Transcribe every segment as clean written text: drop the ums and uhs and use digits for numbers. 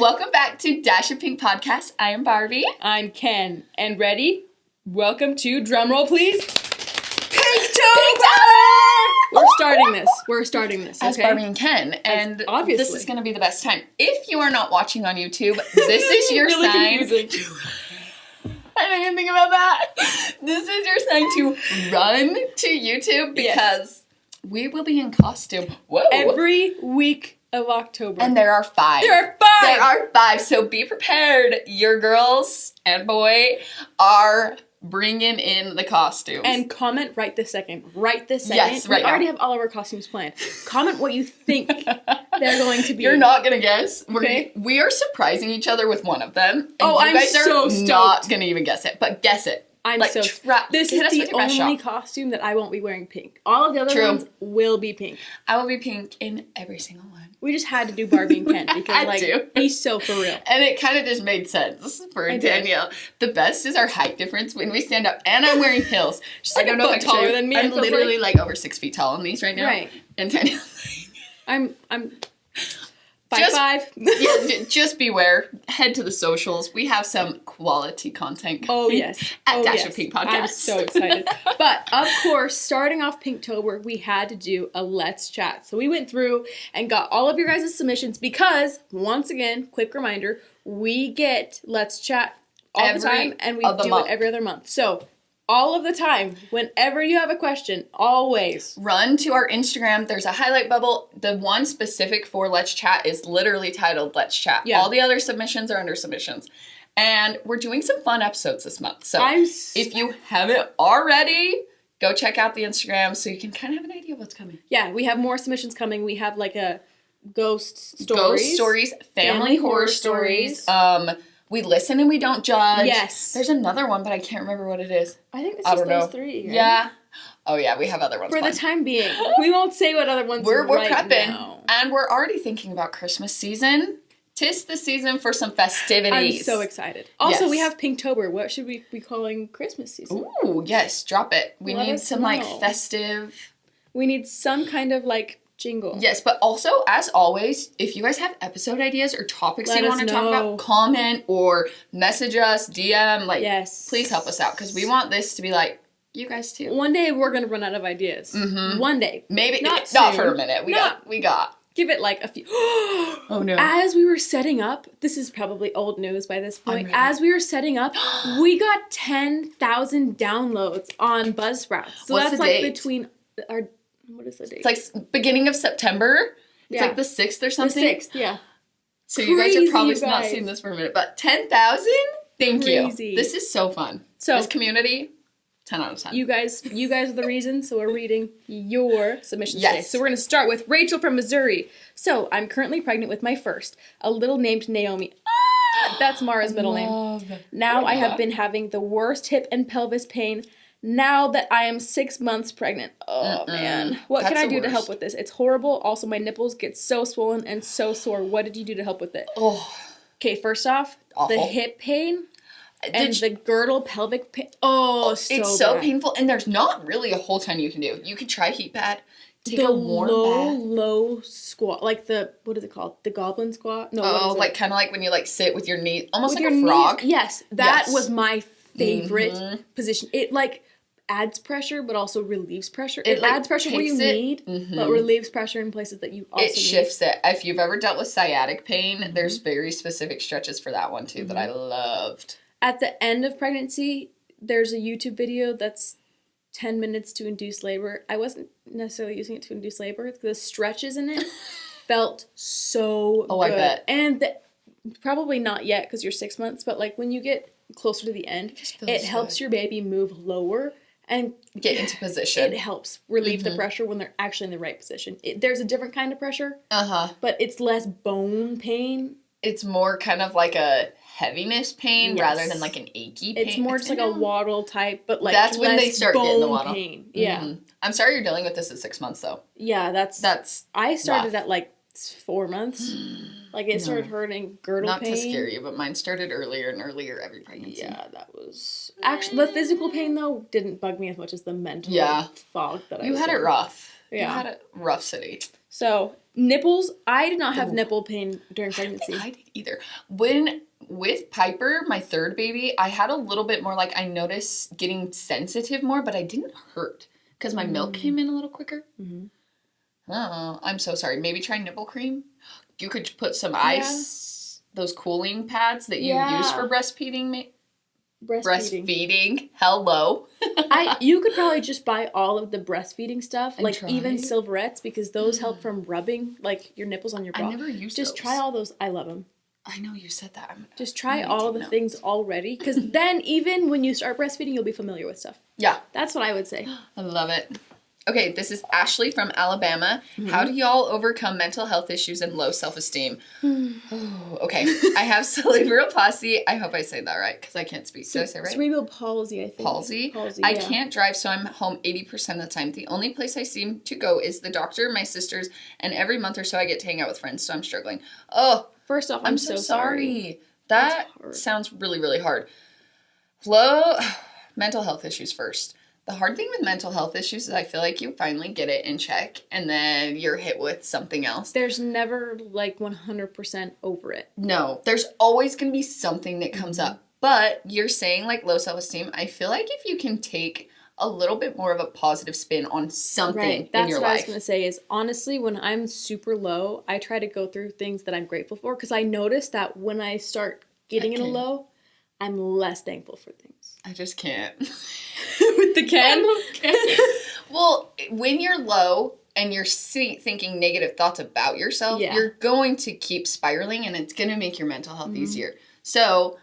Welcome back to Dash of Pink Podcast. I am Barbie. I'm Ken. And ready? Welcome to, drumroll please, Pinktober! We're starting this, As okay? Barbie and Ken. And obviously. This is going to be the best time. If you are not watching on YouTube, this is your really sign. confusing. I didn't even think about that. This is your sign to run to YouTube because we will be in costume. Whoa. Every week of October. And there are 5. There are 5! So be prepared. Your girls and boy are bringing in the costumes. And comment right this second. Yes, right We already have all of our costumes planned. Comment what you think they're going to be. You're not going to guess. Okay. We are surprising each other with one of them. And I'm you guys so are stoked. not going to even guess it. But guess it. This is the only costume that I won't be wearing pink. All of the other ones will be pink. I will be pink in every single one. We just had to do Barbie and Ken because he's so for real. And it kind of just made sense for Danielle. The best is our height difference when we stand up. And I'm wearing heels. She's like a foot taller than me. I'm literally like over 6 feet tall in these right now. Right. And Danielle. I'm 5'5". Yeah, just beware. Head to the socials. We have some quality content. At Dash of Pink Podcast. I'm so excited. But of course, starting off Pinktober, we had to do a Let's Chat. So we went through and got all of your guys' submissions because, once again, quick reminder, we get Let's Chat all the time and we do it every other month. So all of the time, whenever you have a question, always run to our Instagram. There's a highlight bubble. The one specific for Let's Chat is literally titled Let's Chat. Yeah. All the other submissions are under submissions. And we're doing some fun episodes this month. So if you haven't already, go check out the Instagram so you can kind of have an idea of what's coming. Yeah, we have more submissions coming. We have like a ghost stories, family horror stories. We listen and we don't judge. Yes. There's another one, but I can't remember what it is. I think it's just those 3. Right? Yeah. Oh, yeah, we have other ones. For the time being. We won't say what other ones we're right prepping. Now. And we're already thinking about Christmas season. 'Tis the season for some festivities. I'm so excited. Also, we have Pinktober. What should we be calling Christmas season? Ooh, yes, drop it. We need some, like, festive... We need some kind of, like, jingle. Yes, but also, as always, if you guys have episode ideas or topics you want to talk about, comment or message us, DM, like, please help us out, because we want this to be like, you guys too. One day, we're going to run out of ideas. Mm-hmm. One day. Maybe, not for a minute. We got. Give it like a few. Oh no. As we were setting up, this is probably old news by this point. As we were setting up, we got 10,000 downloads on Buzzsprout. So What's that's the like date? between our, what is the date? It's like beginning of September. It's like the 6th or something. The 6th, yeah. So you guys are probably not seeing this for a minute, but 10,000? Thank you. This is so fun. So this community, 10 out of 10. You guys are the reason, so we're reading your submissions today. So we're going to start with Rachel from Missouri. So, I'm currently pregnant with my first, a little named Naomi. That's Mara's middle name. Now I have been having the worst hip and pelvis pain now that I am 6 months pregnant. Oh, man. What can I do to help with this? It's horrible. Also, my nipples get so swollen and so sore. What did you do to help with it? Oh. Okay, first off, the hip pain. And the girdle pelvic pain. Oh, it's so painful. And there's not really a whole ton you can do. You can try heat pad. Take a warm bath. Low squat. Like what is it called? The goblin squat? No, like kind of like when you like sit with your knee. Almost like a frog. Yes. That was my favorite position. It like adds pressure but also relieves pressure. It adds pressure where you need, but relieves pressure in places that you also need. It shifts it. If you've ever dealt with sciatic pain, there's very specific stretches for that one too that I loved. At the end of pregnancy, there's a YouTube video that's 10 minutes to induce labor. I wasn't necessarily using it to induce labor. The stretches in it felt so good. I bet. And probably not yet because you're 6 months, but like when you get closer to the end, it helps your baby move lower and get into position. It helps relieve the pressure when they're actually in the right position. There's a different kind of pressure, but it's less bone pain. It's more kind of like a heaviness pain rather than like an achy pain. It's more just like a waddle type, but like that's when they start getting the waddle pain. Yeah. I'm sorry you're dealing with this at 6 months though. Yeah, that's I started at like 4 months. Like it started hurting girdle pain. Not to scare you, but mine started earlier and earlier every pregnancy. Yeah, that was actually the physical pain though didn't bug me as much as the mental fog that I had it rough. Yeah. You had a rough city. So, nipples, I did not have nipple pain during pregnancy. I didn't either. With Piper, my third baby, I had a little bit more, like, I noticed getting sensitive more, but I didn't hurt because my milk came in a little quicker. Mm-hmm. Oh, I'm so sorry. Maybe try nipple cream. You could put some ice, those cooling pads that you use for breastfeeding. Breastfeeding. Hello. You could probably just buy all of the breastfeeding stuff, and like even Silverettes, because those help from rubbing like your nipples on your bra. I never used those. Just try all those. I love them. I know you said that. Just try all the things already, because then even when you start breastfeeding, you'll be familiar with stuff. Yeah. That's what I would say. I love it. Okay, this is Ashley from Alabama. Mm-hmm. How do y'all overcome mental health issues and low self-esteem? Okay, I have cerebral palsy. I hope I say that right, because I can't speak. Did I say right? Cerebral palsy, I think. Palsy? I can't drive, so I'm home 80% of the time. The only place I seem to go is the doctor, my sisters, and every month or so I get to hang out with friends, so I'm struggling. Oh, first off, I'm so sorry. That sounds really, really hard. Low mental health issues first. The hard thing with mental health issues is I feel like you finally get it in check and then you're hit with something else. There's never like 100% over it. No, there's always going to be something that comes up. But you're saying like low self-esteem. I feel like if you can take a little bit more of a positive spin on something in your life. That's what I was going to say is honestly, when I'm super low, I try to go through things that I'm grateful for because I notice that when I start getting in a low, I'm less thankful for things. I just can't. With the Ken? Well, when you're low and you're thinking negative thoughts about yourself, you're going to keep spiraling and it's going to make your mental health easier. So,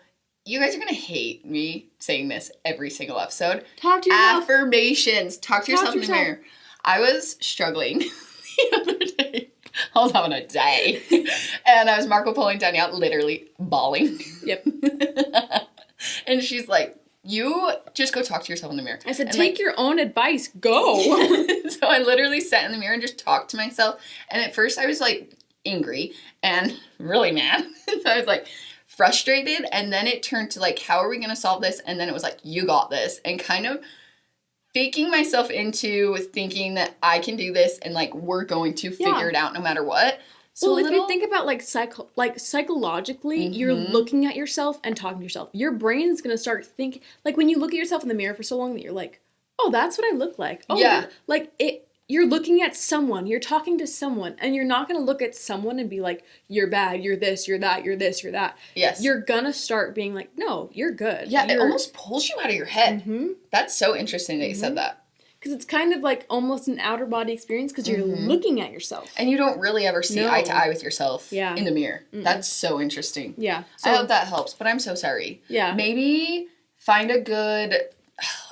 you guys are going to hate me saying this every single episode. Talk to yourself. Affirmations. Talk to yourself in the mirror. I was struggling the other day. I was having a day. And I was Marco Poloing Danielle, literally bawling. Yep. And she's like, you just go talk to yourself in the mirror. I said, take your own advice. Go. So I literally sat in the mirror and just talked to myself. And at first I was like angry and really mad. So I was like frustrated. And then it turned to like, how are we going to solve this? And then it was like, you got this. And kind of faking myself into thinking that I can do this and like we're going to figure it out no matter what. So well, if you think about like psychologically, you're looking at yourself and talking to yourself. Your brain's gonna start thinking like when you look at yourself in the mirror for so long that you're like, oh, that's what I look like. Oh, yeah. Like it. You're looking at someone. You're talking to someone, and you're not gonna look at someone and be like, you're bad. You're this. You're that. You're this. You're that. Yes. You're gonna start being like, no, you're good. Yeah. It almost pulls you out of your head. Mm-hmm. That's so interesting that you said that. Because it's kind of like almost an outer body experience because you're looking at yourself. And you don't really ever see eye to eye with yourself in the mirror. That's so interesting. Yeah. So, I hope that helps, but I'm so sorry. Yeah. Maybe find a good,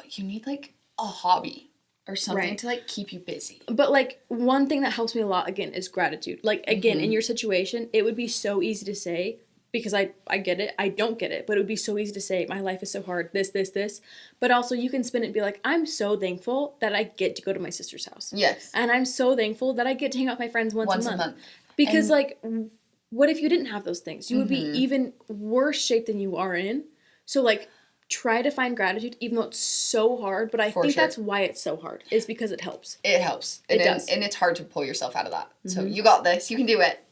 you need like a hobby or something to like keep you busy. But like one thing that helps me a lot, again, is gratitude. Like, again, in your situation, it would be so easy to say, because I get it, I don't get it, but it would be so easy to say, my life is so hard, this. But also you can spin it and be like, I'm so thankful that I get to go to my sister's house. Yes. And I'm so thankful that I get to hang out with my friends once a month. Because like, what if you didn't have those things? You would be even worse shape than you are in. So like, try to find gratitude, even though it's so hard. But I think that's why it's so hard, is because it helps. It helps. It does. And it's hard to pull yourself out of that. So you got this. You can do it.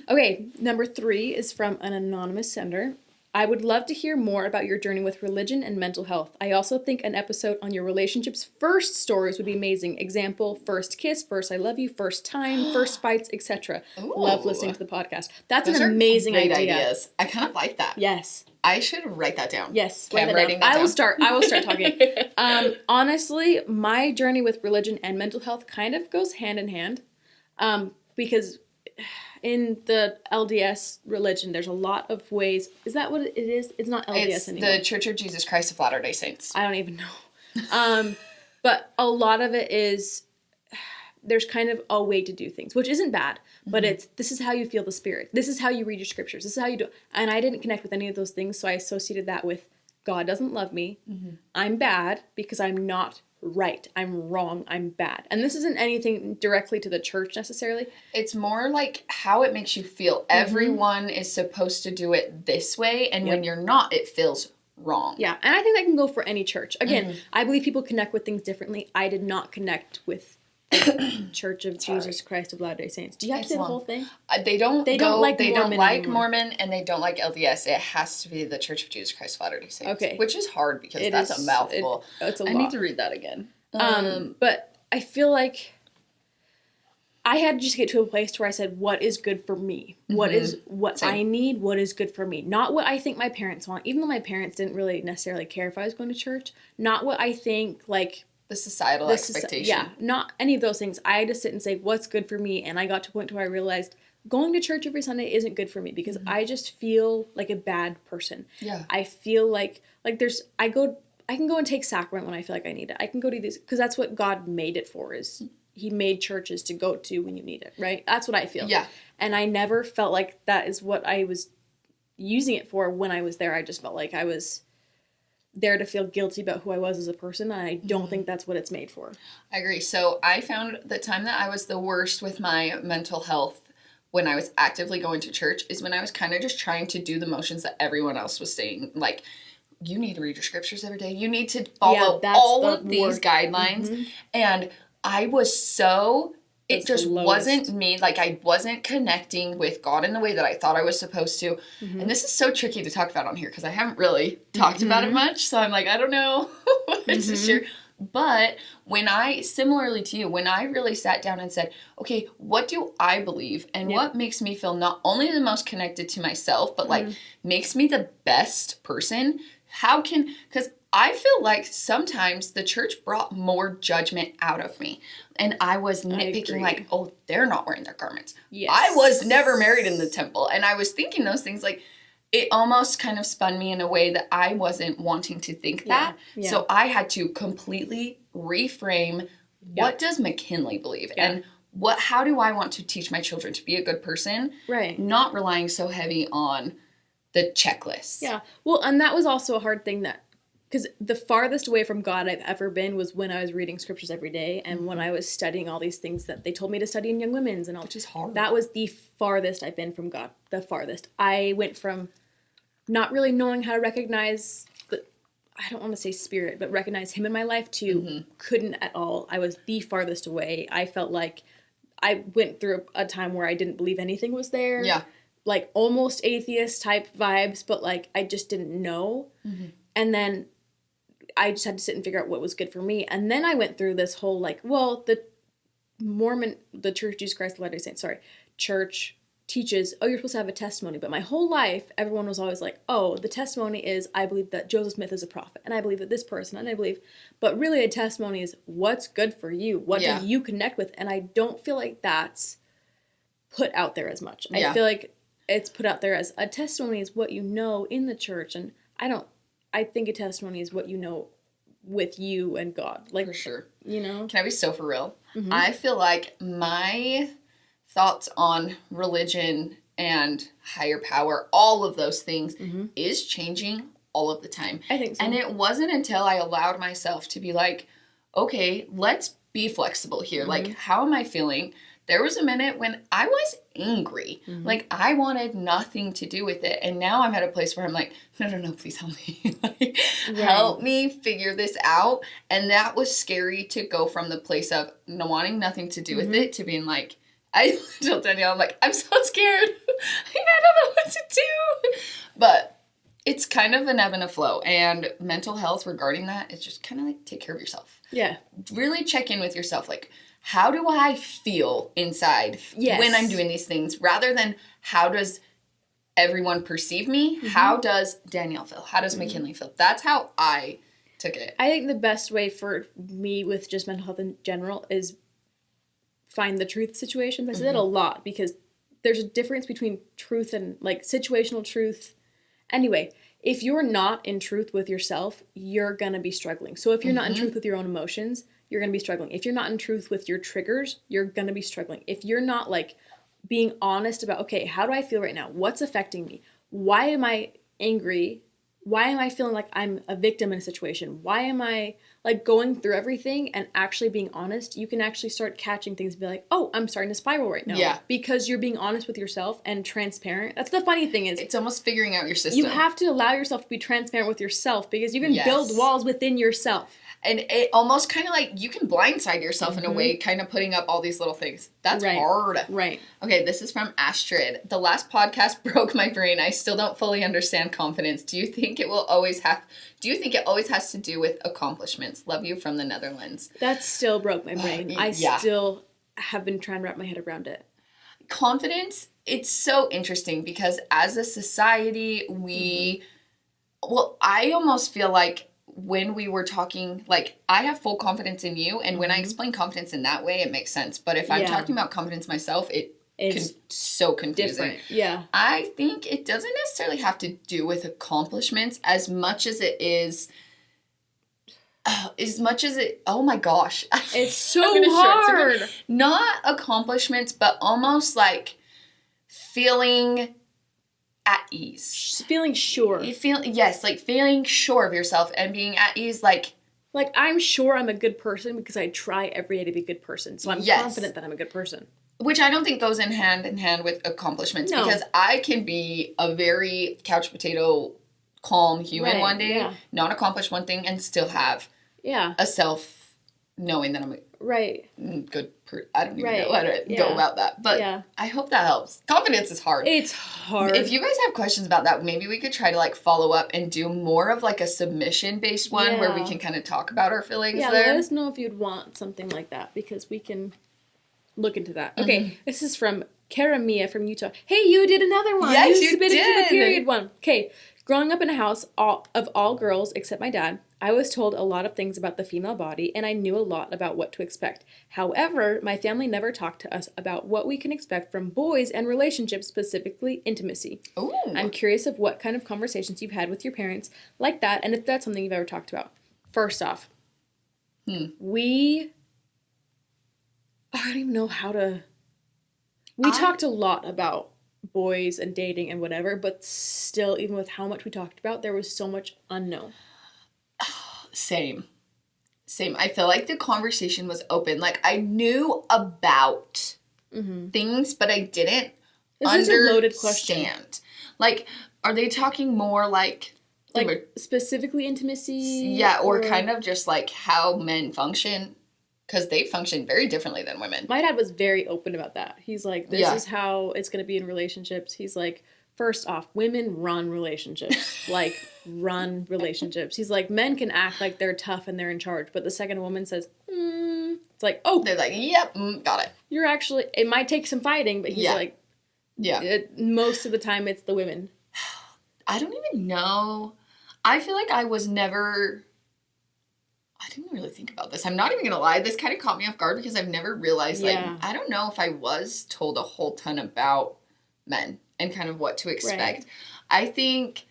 Okay, number 3 is from an anonymous sender. I would love to hear more about your journey with religion and mental health. I also think an episode on your relationship's first stories would be amazing. Example, first kiss, first I love you, first time, first fights, etc. Love listening to the podcast. That's an amazing idea. Ideas. I kind of like that. Yes. I should write that down. Yes. Okay, I'm writing that down. I will start talking. Honestly, my journey with religion and mental health kind of goes hand in hand. Because in the LDS religion, there's a lot of ways. Is that what it is? It's not LDS anymore. It's the Church of Jesus Christ of Latter-day Saints. I don't even know. But a lot of it is, there's kind of a way to do things, which isn't bad, but this is how you feel the Spirit. This is how you read your scriptures. This is how you do it. And I didn't connect with any of those things, so I associated that with God doesn't love me. I'm bad because I'm not right. I'm wrong. I'm bad. And this isn't anything directly to the church necessarily. It's more like how it makes you feel. Everyone is supposed to do it this way, and when you're not, it feels wrong. Yeah, and I think that can go for any church. Again, I believe people connect with things differently. I did not connect with Church of Jesus Christ of Latter-day Saints. Do you have to say the whole thing? They don't like Mormon, and they don't like LDS. It has to be the Church of Jesus Christ of Latter-day Saints. Okay. Which is hard because that's a mouthful. It's a lot. I need to read that again. But I feel like I had to just get to a place where I said, what is good for me? What is what I need? What is good for me? Not what I think my parents want, even though my parents didn't really necessarily care if I was going to church. Not what I think, like... The societal expectation. Not any of those things. I had to sit and say, what's good for me? And I got to a point where I realized going to church every Sunday isn't good for me because I just feel like a bad person. Yeah. I feel like there's... I can go and take sacrament when I feel like I need it. I can go to these... Because that's what God made it for, is... He made churches to go to when you need it, right? That's what I feel. Yeah. And I never felt like that is what I was using it for when I was there. I just felt like I was there to feel guilty about who I was as a person, and I don't think that's what it's made for. I agree. So I found the time that I was the worst with my mental health when I was actively going to church is when I was kind of just trying to do the motions that everyone else was saying. Like, you need to read your scriptures every day. You need to follow all of these guidelines. And I was so, it just wasn't me. Like, I wasn't connecting with God in the way that I thought I was supposed to. And this is so tricky to talk about on here because I haven't really talked about it much. So I'm like, I don't know what to share. But when similarly to you, when I really sat down and said, okay, what do I believe? And what makes me feel not only the most connected to myself, but like makes me the best person? Because I feel like sometimes the church brought more judgment out of me. And I was nitpicking like, oh, they're not wearing their garments. Yes. I was never married in the temple. And I was thinking those things like, it almost kind of spun me in a way that I wasn't wanting to think that. Yeah. So I had to completely reframe what does McKinley believe? And how do I want to teach my children to be a good person? Right. Not relying so heavy on the checklist. Yeah. Well, and that was also a hard thing because the farthest away from God I've ever been was when I was reading scriptures every day and when I was studying all these things that they told me to study in Young Women's and all. Which is hard. That was the farthest I've been from God. The farthest. I went from not really knowing how to recognize I don't want to say spirit, but recognize him in my life to couldn't at all. I was the farthest away. I felt like I went through a time where I didn't believe anything was there. Yeah. Like almost atheist type vibes, but like I just didn't know. And then I just had to sit and figure out what was good for me. And then I went through this whole like, well, the Church of Jesus Christ of Latter-day Saints, church teaches, oh, you're supposed to have a testimony. But my whole life, everyone was always like, oh, the testimony is, I believe that Joseph Smith is a prophet. And I believe that this person, and I believe, but really a testimony is what's good for you. What do you connect with? And I don't feel like that's put out there as much. I feel like it's put out there as a testimony is what you know in the church. And I think a testimony is what you know with you and God. Like, for sure. You know? Can I be so for real? I feel like my thoughts on religion and higher power, all of those things, is changing all of the time. I think so. And it wasn't until I allowed myself to be like, okay, let's be flexible here. Like, how am I feeling? There was a minute when I was angry. Like, I wanted nothing to do with it. And now I'm at a place where I'm like, no, please help me. Help me figure this out. And that was scary to go from the place of wanting nothing to do with it to being like, I told Danielle, I'm like, I'm so scared. I don't know what to do. But it's kind of an ebb and a flow. And mental health regarding that is just kind of like take care of yourself. Yeah. Really check in with yourself. Like, how do I feel inside when I'm doing these things? Rather than how does everyone perceive me? How does Danielle feel? How does McKinley feel? That's how I took it. I think the best way for me with just mental health in general is find the truth situations. I say that a lot because there's a difference between truth and like situational truth. Anyway, if you're not in truth with yourself, you're going to be struggling. So if you're not in truth with your own emotions, you're going to be struggling. If you're not in truth with your triggers, you're going to be struggling. If you're not like being honest about, okay, how do I feel right now? What's affecting me? Why am I angry? Why am I feeling like I'm a victim in a situation? Why am I like going through everything and actually being honest? You can actually start catching things and be like, oh, I'm starting to spiral right now. Yeah. Because you're being honest with yourself and transparent. That's the funny thing is. It's almost figuring out your system. You have to allow yourself to be transparent with yourself because you can build walls within yourself. And it almost kind of like, you can blindside yourself in a way, kind of putting up all these little things. That's hard. Right. Okay, this is from Astrid. The last podcast broke my brain. I still don't fully understand confidence. Do you think it always has to do with accomplishments? Love you from the Netherlands. That still broke my brain. I still have been trying to wrap my head around it. Confidence, it's so interesting because as a society, I almost feel like when we were talking, like, I have full confidence in you, and when I explain confidence in that way, it makes sense. But if I'm talking about confidence myself, it's so confusing. Different. Yeah. I think it doesn't necessarily have to do with accomplishments as much as it is... oh my gosh. It's so hard. Not accomplishments, but almost like feeling at ease. Feeling sure. Feeling sure of yourself and being at ease, like I'm sure I'm a good person because I try every day to be a good person. So I'm confident that I'm a good person. Which I don't think goes in hand with accomplishments, because I can be a very couch potato, calm human one day, not accomplish one thing, and still have a self knowing that I'm a good person. I don't even know how to go about that. But I hope that helps. Confidence is hard. It's hard. If you guys have questions about that, maybe we could try to like follow up and do more of like a submission based one where we can kind of talk about our feelings there. Let us know if you'd want something like that, because we can look into that. Okay, this is from Cara Mia from Utah. Hey, you did another one. Yes, you submitted did. For the period one. Okay, growing up in a house of all girls except my dad, I was told a lot of things about the female body, and I knew a lot about what to expect. However, my family never talked to us about what we can expect from boys and relationships, specifically intimacy. Ooh. I'm curious of what kind of conversations you've had with your parents like that, and if that's something you've ever talked about. First off, we... I don't even know how to... We talked a lot about boys and dating and whatever, but still, even with how much we talked about, there was so much unknown. Same. I feel like the conversation was open. Like, I knew about things, but I didn't understand. Is a loaded question. Like, are they talking more like specifically intimacy? Yeah, or kind of just like how men function, because they function very differently than women. My dad was very open about that. He's like, this is how it's going to be in relationships. He's like, first off, women run relationships. Run relationships. He's like, men can act like they're tough and they're in charge, but the second a woman says, it's like, oh. They're like, yep, got it. You're actually, it might take some fighting, but he's like, most of the time it's the women. I don't even know. I feel like I didn't really think about this. I'm not even going to lie. This kind of caught me off guard because I've never realized, I don't know if I was told a whole ton about men and kind of what to expect. I think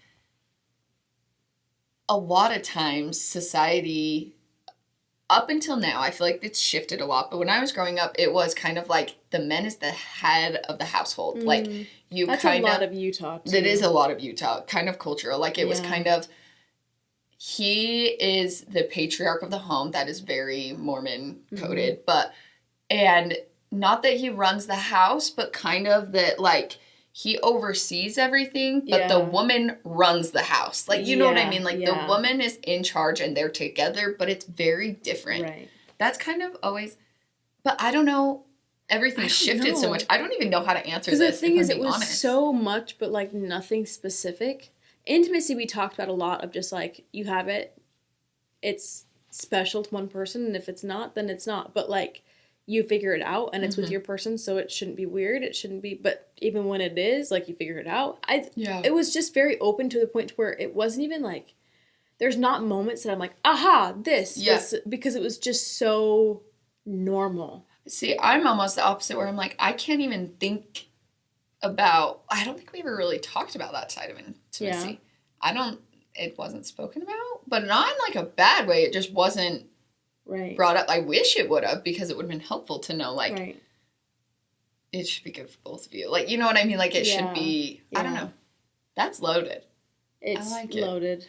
a lot of times society, up until now, I feel like it's shifted a lot. But when I was growing up, it was kind of like the men is the head of the household. Like, that's a lot of Utah, too. It is a lot of Utah, kind of cultural. Like, it was kind of, he is the patriarch of the home. That is very Mormon coded. And not that he runs the house, but kind of that, like, he oversees everything, but the woman runs the house. Like, you know what I mean? Like, the woman is in charge and they're together, but it's very different. Right. That's kind of always... But I don't know. Everything shifted so much. I don't even know how to answer this. Because the thing is, it was so much, but, like, nothing specific. Intimacy, we talked about a lot of just, like, you have it. It's special to one person, and if it's not, then it's not. But, like... You figure it out, and it's with your person, so it shouldn't be weird. It shouldn't be, but even when it is, like, you figure it out. It was just very open to the point where it wasn't even, like, there's not moments that I'm like, aha, this, because it was just so normal. See, I'm almost the opposite, where I'm like, I can't even think about, I don't think we ever really talked about that side of intimacy. It wasn't spoken about, but not in, like, a bad way. It just wasn't brought up. I wish it would have, because it would have been helpful to know, like, it should be good for both of you. Like, you know what I mean? Like, it should be, I don't know. That's loaded. It's loaded.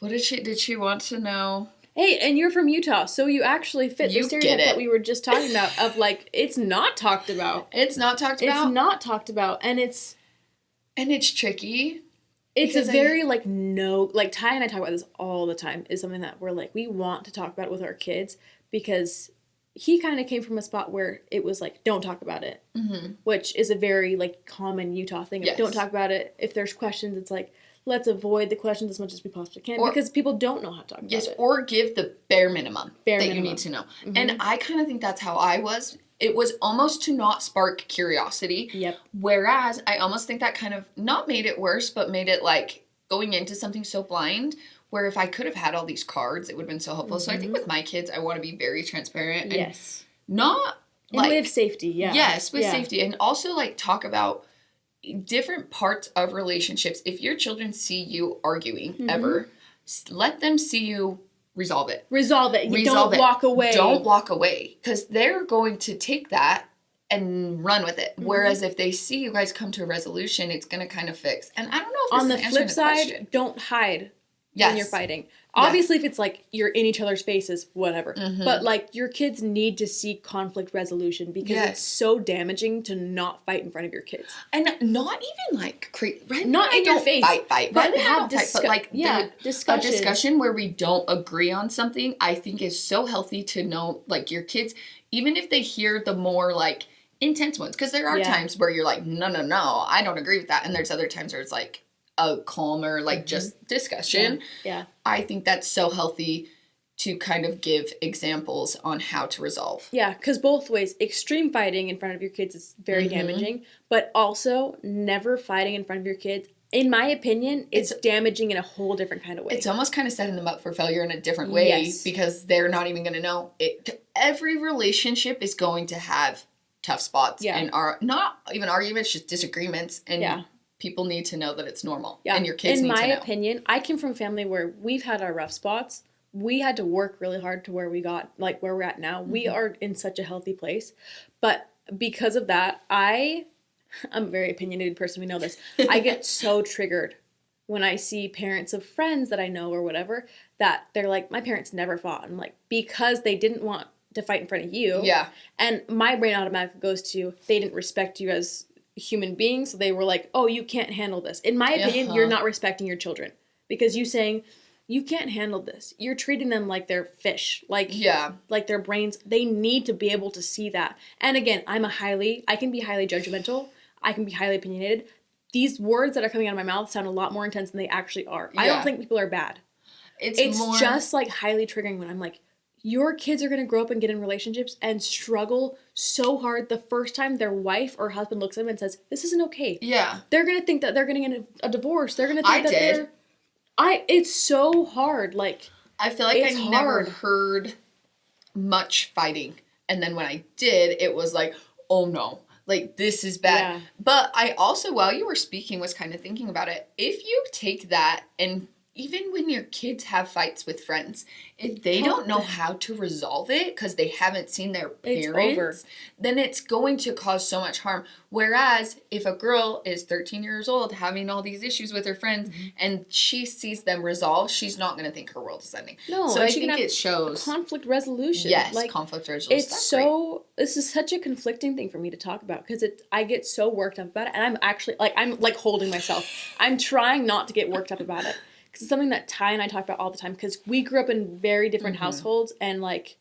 What did she want to know? Hey, and you're from Utah, so you actually fit the stereotype that we were just talking about of, like, it's not talked about. It's not talked about? It's not talked about, and it's tricky. It's a very, like, no, like, Ty and I talk about this all the time, is something that we're, like, we want to talk about with our kids, because he kind of came from a spot where it was, like, don't talk about it, which is a very, like, common Utah thing. Yes. Don't talk about it. If there's questions, it's, like, let's avoid the questions as much as we possibly can, because people don't know how to talk about it. Yes, or give the bare minimum you need to know. And I kind of think that's how I was. It was almost to not spark curiosity. Yep. Whereas I almost think that kind of not made it worse, but made it like going into something so blind, where if I could have had all these cards, it would have been so helpful. So I think with my kids, I want to be very transparent. And not like... with safety, Yes, with safety. And also like talk about different parts of relationships. If your children see you arguing ever, let them see you resolve it. Don't walk away. Don't walk away, because they're going to take that and run with it. Whereas if they see you guys come to a resolution, it's going to kind of fix. And I don't know if on the flip side, don't hide when you're fighting. Obviously, if it's like you're in each other's faces, whatever. But like your kids need to see conflict resolution, because it's so damaging to not fight in front of your kids. And not even like not in your face. Fight. But have discussion. A discussion where we don't agree on something, I think is so healthy to know, like your kids, even if they hear the more like intense ones, because there are times where you're like, no, I don't agree with that. And there's other times where it's like a calmer, like just discussion. Yeah. I think that's so healthy to kind of give examples on how to resolve. Yeah, because both ways, extreme fighting in front of your kids is very damaging, but also never fighting in front of your kids, in my opinion, it's damaging in a whole different kind of way. It's almost kind of setting them up for failure in a different way, because they're not even going to know. Every relationship is going to have tough spots and not even arguments, just disagreements, and people need to know that it's normal. Yeah. And your kids need to know. In my opinion, I came from a family where we've had our rough spots. We had to work really hard to where we got, like where we're at now. We are in such a healthy place. But because of that, I'm a very opinionated person. We know this. I get so triggered when I see parents of friends that I know or whatever, that they're like, my parents never fought. I'm like, because they didn't want to fight in front of you. Yeah. And my brain automatically goes to, they didn't respect you as human beings, so they were like, oh, you can't handle this. In my opinion, you're not respecting your children, because you saying you can't handle this, you're treating them like they're fish, like their brains, they need to be able to see that. And again, I can be highly judgmental, I can be highly opinionated. These words that are coming out of my mouth sound a lot more intense than they actually are. I don't think people are bad. It's more... just like highly triggering when I'm like, your kids are going to grow up and get in relationships and struggle so hard the first time their wife or husband looks at them and says, this isn't okay. Yeah. They're going to think that they're going to get a divorce. They're going to think it's so hard. Like, I feel like I never heard much fighting. And then when I did, it was like, oh no, like this is bad. Yeah. But I also, while you were speaking, was kind of thinking about it. If you take that, and even when your kids have fights with friends, if they don't know how to resolve it because they haven't seen their parents, then it's going to cause so much harm. Whereas if a girl is 13 years old having all these issues with her friends and she sees them resolve, she's not going to think her world is ending. No, so I think it shows conflict resolution. Yes, like, conflict resolution. It's this is such a conflicting thing for me to talk about, because I get so worked up about it, and I'm actually I'm holding myself. I'm trying not to get worked up about it. Because it's something that Ty and I talk about all the time, because we grew up in very different households, and like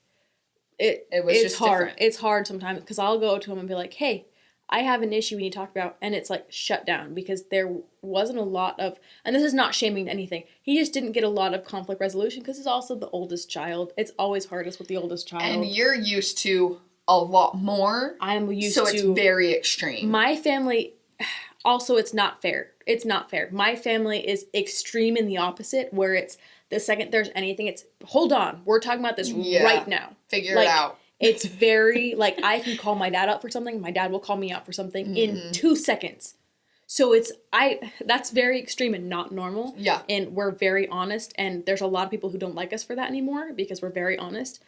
it's hard. Different. It's hard sometimes, because I'll go to him and be like, hey, I have an issue we need to talk about, and it's like shut down, because there wasn't a lot of, and this is not shaming anything, he just didn't get a lot of conflict resolution, because he's also the oldest child. It's always hardest with the oldest child. And you're used to a lot more. I'm used to. So it's very extreme. My family, also, it's not fair. It's not fair. My family is extreme in the opposite, where it's the second there's anything, it's, hold on, we're talking about this right now. Figure it out. It's very, like, I can call my dad out for something, my dad will call me out for something in 2 seconds. So that's very extreme and not normal. Yeah. And we're very honest, and there's a lot of people who don't like us for that anymore, because we're very honest.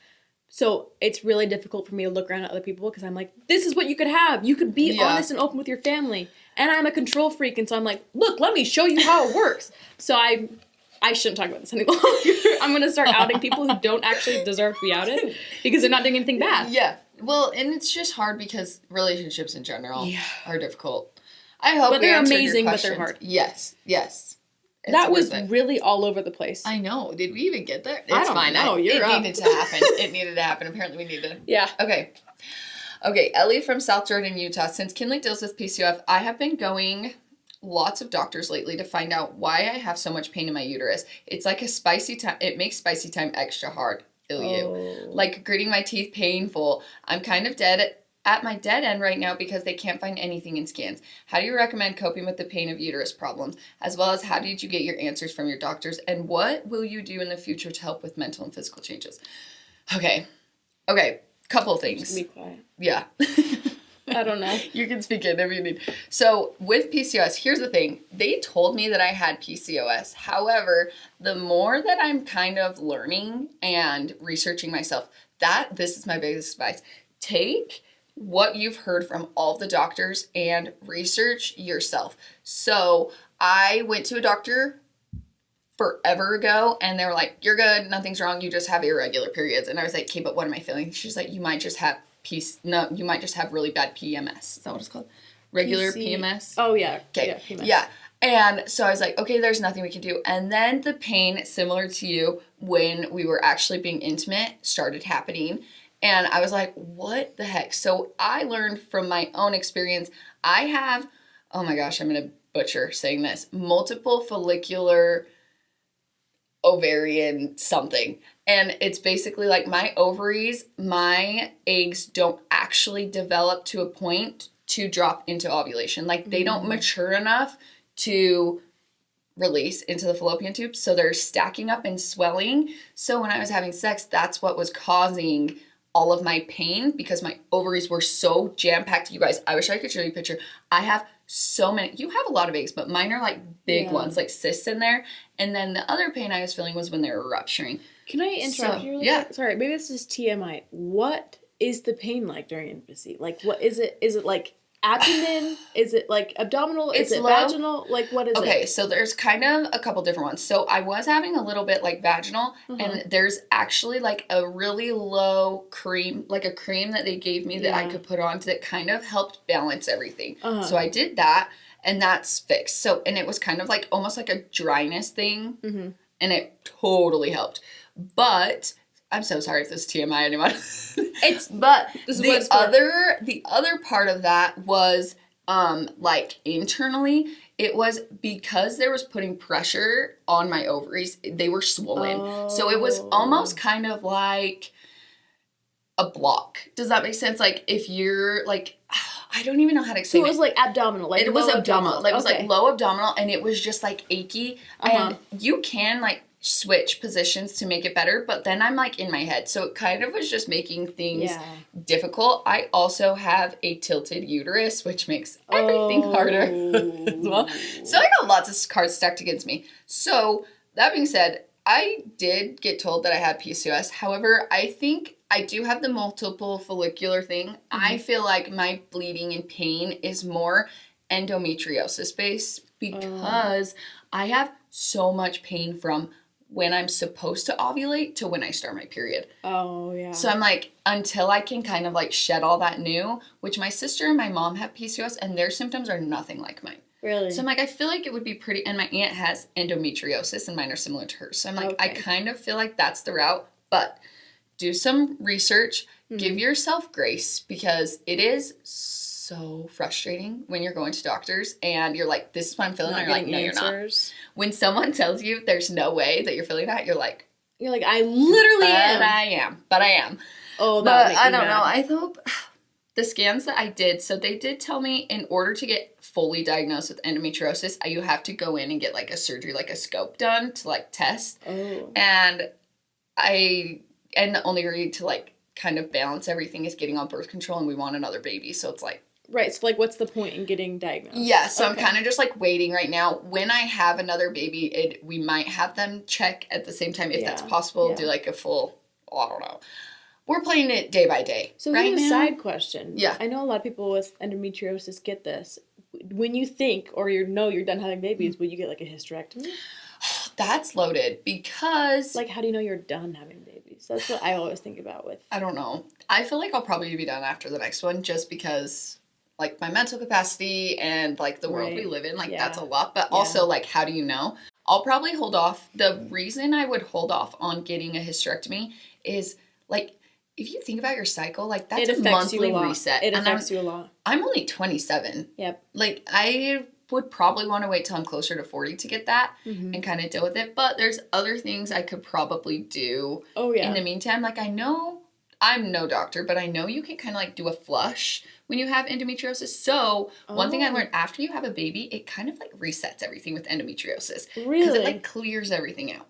So it's really difficult for me to look around at other people, because I'm like, this is what you could have. You could be honest and open with your family. And I'm a control freak, and so I'm like, look, let me show you how it works. So I shouldn't talk about this any longer. I'm going to start outing people who don't actually deserve to be outed, because they're not doing anything bad. Yeah. Well, and it's just hard, because relationships in general are difficult. I hope but they're amazing, but they're hard. Yes. That was really all over the place. I know. Did we even get there? I don't know. You're up. It needed to happen. It needed to happen. Apparently we needed to. Yeah. Okay, Ellie from South Jordan, Utah. Since Kinley deals with PCOS, I have been going lots of doctors lately to find out why I have so much pain in my uterus. It's like a spicy time. It makes spicy time extra hard. Like gritting my teeth painful. I'm kind of at my dead end right now because they can't find anything in scans. How do you recommend coping with the pain of uterus problems? As well as how did you get your answers from your doctors? And what will you do in the future to help with mental and physical changes? Okay. Couple things. Be quiet. Yeah. I don't know. You can speak in if you need. So with PCOS, here's the thing. They told me that I had PCOS. However, the more that I'm kind of learning and researching myself, this is my biggest advice. Take what you've heard from all the doctors and research yourself. So I went to a doctor forever ago and they were like, you're good, nothing's wrong, you just have irregular periods. And I was like, okay, but what am I feeling? She's like, you might just have really bad PMS. Is that what it's called? Regular PMS? Oh, yeah. Okay. Yeah, PMS. Yeah. And so I was like, okay, there's nothing we can do. And then the pain, similar to you, when we were actually being intimate, started happening. And I was like, what the heck? So I learned from my own experience, I have, oh my gosh, I'm going to butcher saying this, multiple follicular ovarian something. And it's basically like my ovaries, my eggs don't actually develop to a point to drop into ovulation. Like they don't mature enough to release into the fallopian tube. So they're stacking up and swelling. So when I was having sex, that's what was causing all of my pain because my ovaries were so jam-packed. You guys, I wish I could show you a picture. I have so many. You have a lot of eggs, but mine are like big ones, like cysts in there. And then the other pain I was feeling was when they were rupturing. Can I interrupt you really quick? Sorry, maybe this is TMI. What is the pain like during intimacy? Like, what is it? Is it like abdomen? Is it like abdominal? Is it vaginal? Like, what is it? Okay, so there's kind of a couple different ones. So I was having a little bit like vaginal, and there's actually like a really low cream, like a cream that they gave me that I could put on that kind of helped balance everything. So I did that, and that's fixed. So, and it was kind of like almost like a dryness thing, and it totally helped. But I'm so sorry if this is TMI anyone. The other part of that was like internally, it was because there was putting pressure on my ovaries, they were swollen. So it was almost kind of like a block. Does that make sense? Like if you're like, I don't even know how to explain it. So it was like abdominal. Like it was abdominal. Like it was like low abdominal, and it was just like achy. And you can like switch positions to make it better, but then I'm like in my head, so it kind of was just making things difficult. I also have a tilted uterus, which makes everything harder as well. So I got lots of cards stacked against me. So that being said, I did get told that I had PCOS. However, I think I do have the multiple follicular thing. I feel like my bleeding and pain is more endometriosis based because I have so much pain from when I'm supposed to ovulate to when I start my period. Oh, yeah. So I'm like, until I can kind of like shed all that new, which my sister and my mom have PCOS and their symptoms are nothing like mine. Really? So I'm like, I feel like it would be pretty, and my aunt has endometriosis and mine are similar to hers. So I'm like, I kind of feel like that's the route, but do some research, give yourself grace because it is so frustrating when you're going to doctors and you're like, this is what I'm feeling. And you're like, no, you're not. When someone tells you there's no way that you're feeling that, you're like, I literally am. But I am. Oh, that I don't know. I hope the scans that I did, so they did tell me in order to get fully diagnosed with endometriosis, you have to go in and get like a surgery, like a scope done to like test. Oh. And the only way to like kind of balance everything is getting on birth control, and we want another baby. So it's like, right, so like what's the point in getting diagnosed? Yeah, so I'm kind of just like waiting right now. When I have another baby, we might have them check at the same time if that's possible, do like a full, I don't know. We're playing it day by day. So here's a side question. Yeah. I know a lot of people with endometriosis get this. When you think or you're done having babies, will you get like a hysterectomy? That's loaded because... Like, how do you know you're done having babies? That's what I always think about with... I don't know. I feel like I'll probably be done after the next one just because... like my mental capacity and like the world we live in, like that's a lot, but also like, how do you know? I'll probably hold off. The reason I would hold off on getting a hysterectomy is, like, if you think about your cycle, like, that's a monthly reset. It affects you a lot. I'm only 27. Yep. Like, I would probably want to wait till I'm closer to 40 to get that and kind of deal with it. But there's other things I could probably do in the meantime. Like, I know, I'm no doctor, but I know you can kind of, like, do a flush when you have endometriosis. So one thing I learned, after you have a baby, it kind of, like, resets everything with endometriosis. Really? Because it, like, clears everything out.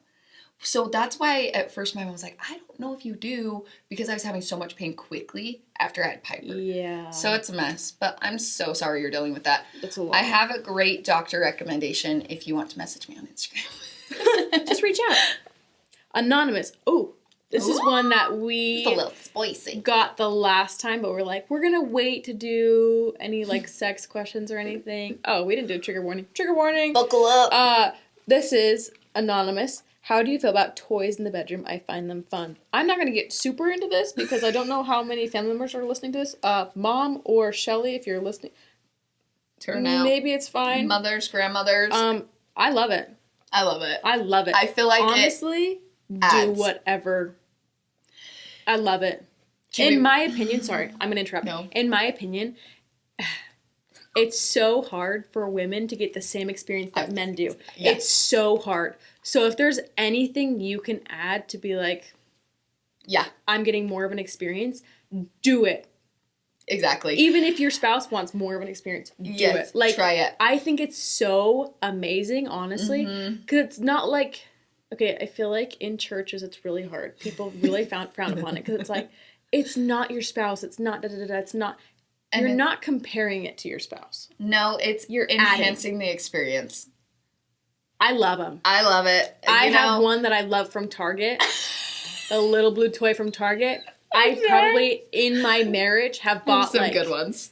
So that's why at first my mom was like, I don't know if you do, because I was having so much pain quickly after I had Piper. Yeah. So it's a mess, but I'm so sorry you're dealing with that. That's a lot. I have a great doctor recommendation if you want to message me on Instagram. Just reach out. Anonymous. Oh, this is one that we it's a little spicy. Got the last time, but we're like, we're going to wait to do any, like, sex questions or anything. Oh, we didn't do a trigger warning. Trigger warning. Buckle up. This is Anonymous. How do you feel about toys in the bedroom? I find them fun. I'm not going to get super into this because I don't know how many family members are listening to this. Mom or Shelly, if you're listening. Turn out. Maybe it's fine. Mothers, grandmothers. I love it. I love it. I love it. I feel like honestly, do whatever. I love it. In my opinion, sorry, I'm going to interrupt. No. In my opinion, it's so hard for women to get the same experience that men do. Yeah. It's so hard. So if there's anything you can add to be like, yeah, I'm getting more of an experience, do it. Exactly. Even if your spouse wants more of an experience, do it. Like, try it. I think it's so amazing, honestly, because it's not like, okay, I feel like in churches it's really hard. People really frown upon it because it's like, it's not your spouse. It's not da-da-da-da. It's not. And you're not comparing it to your spouse. No, you're enhancing the experience. I love them. I love it. I have one that I love from Target. A little blue toy from Target. I probably, in my marriage, have bought some good ones.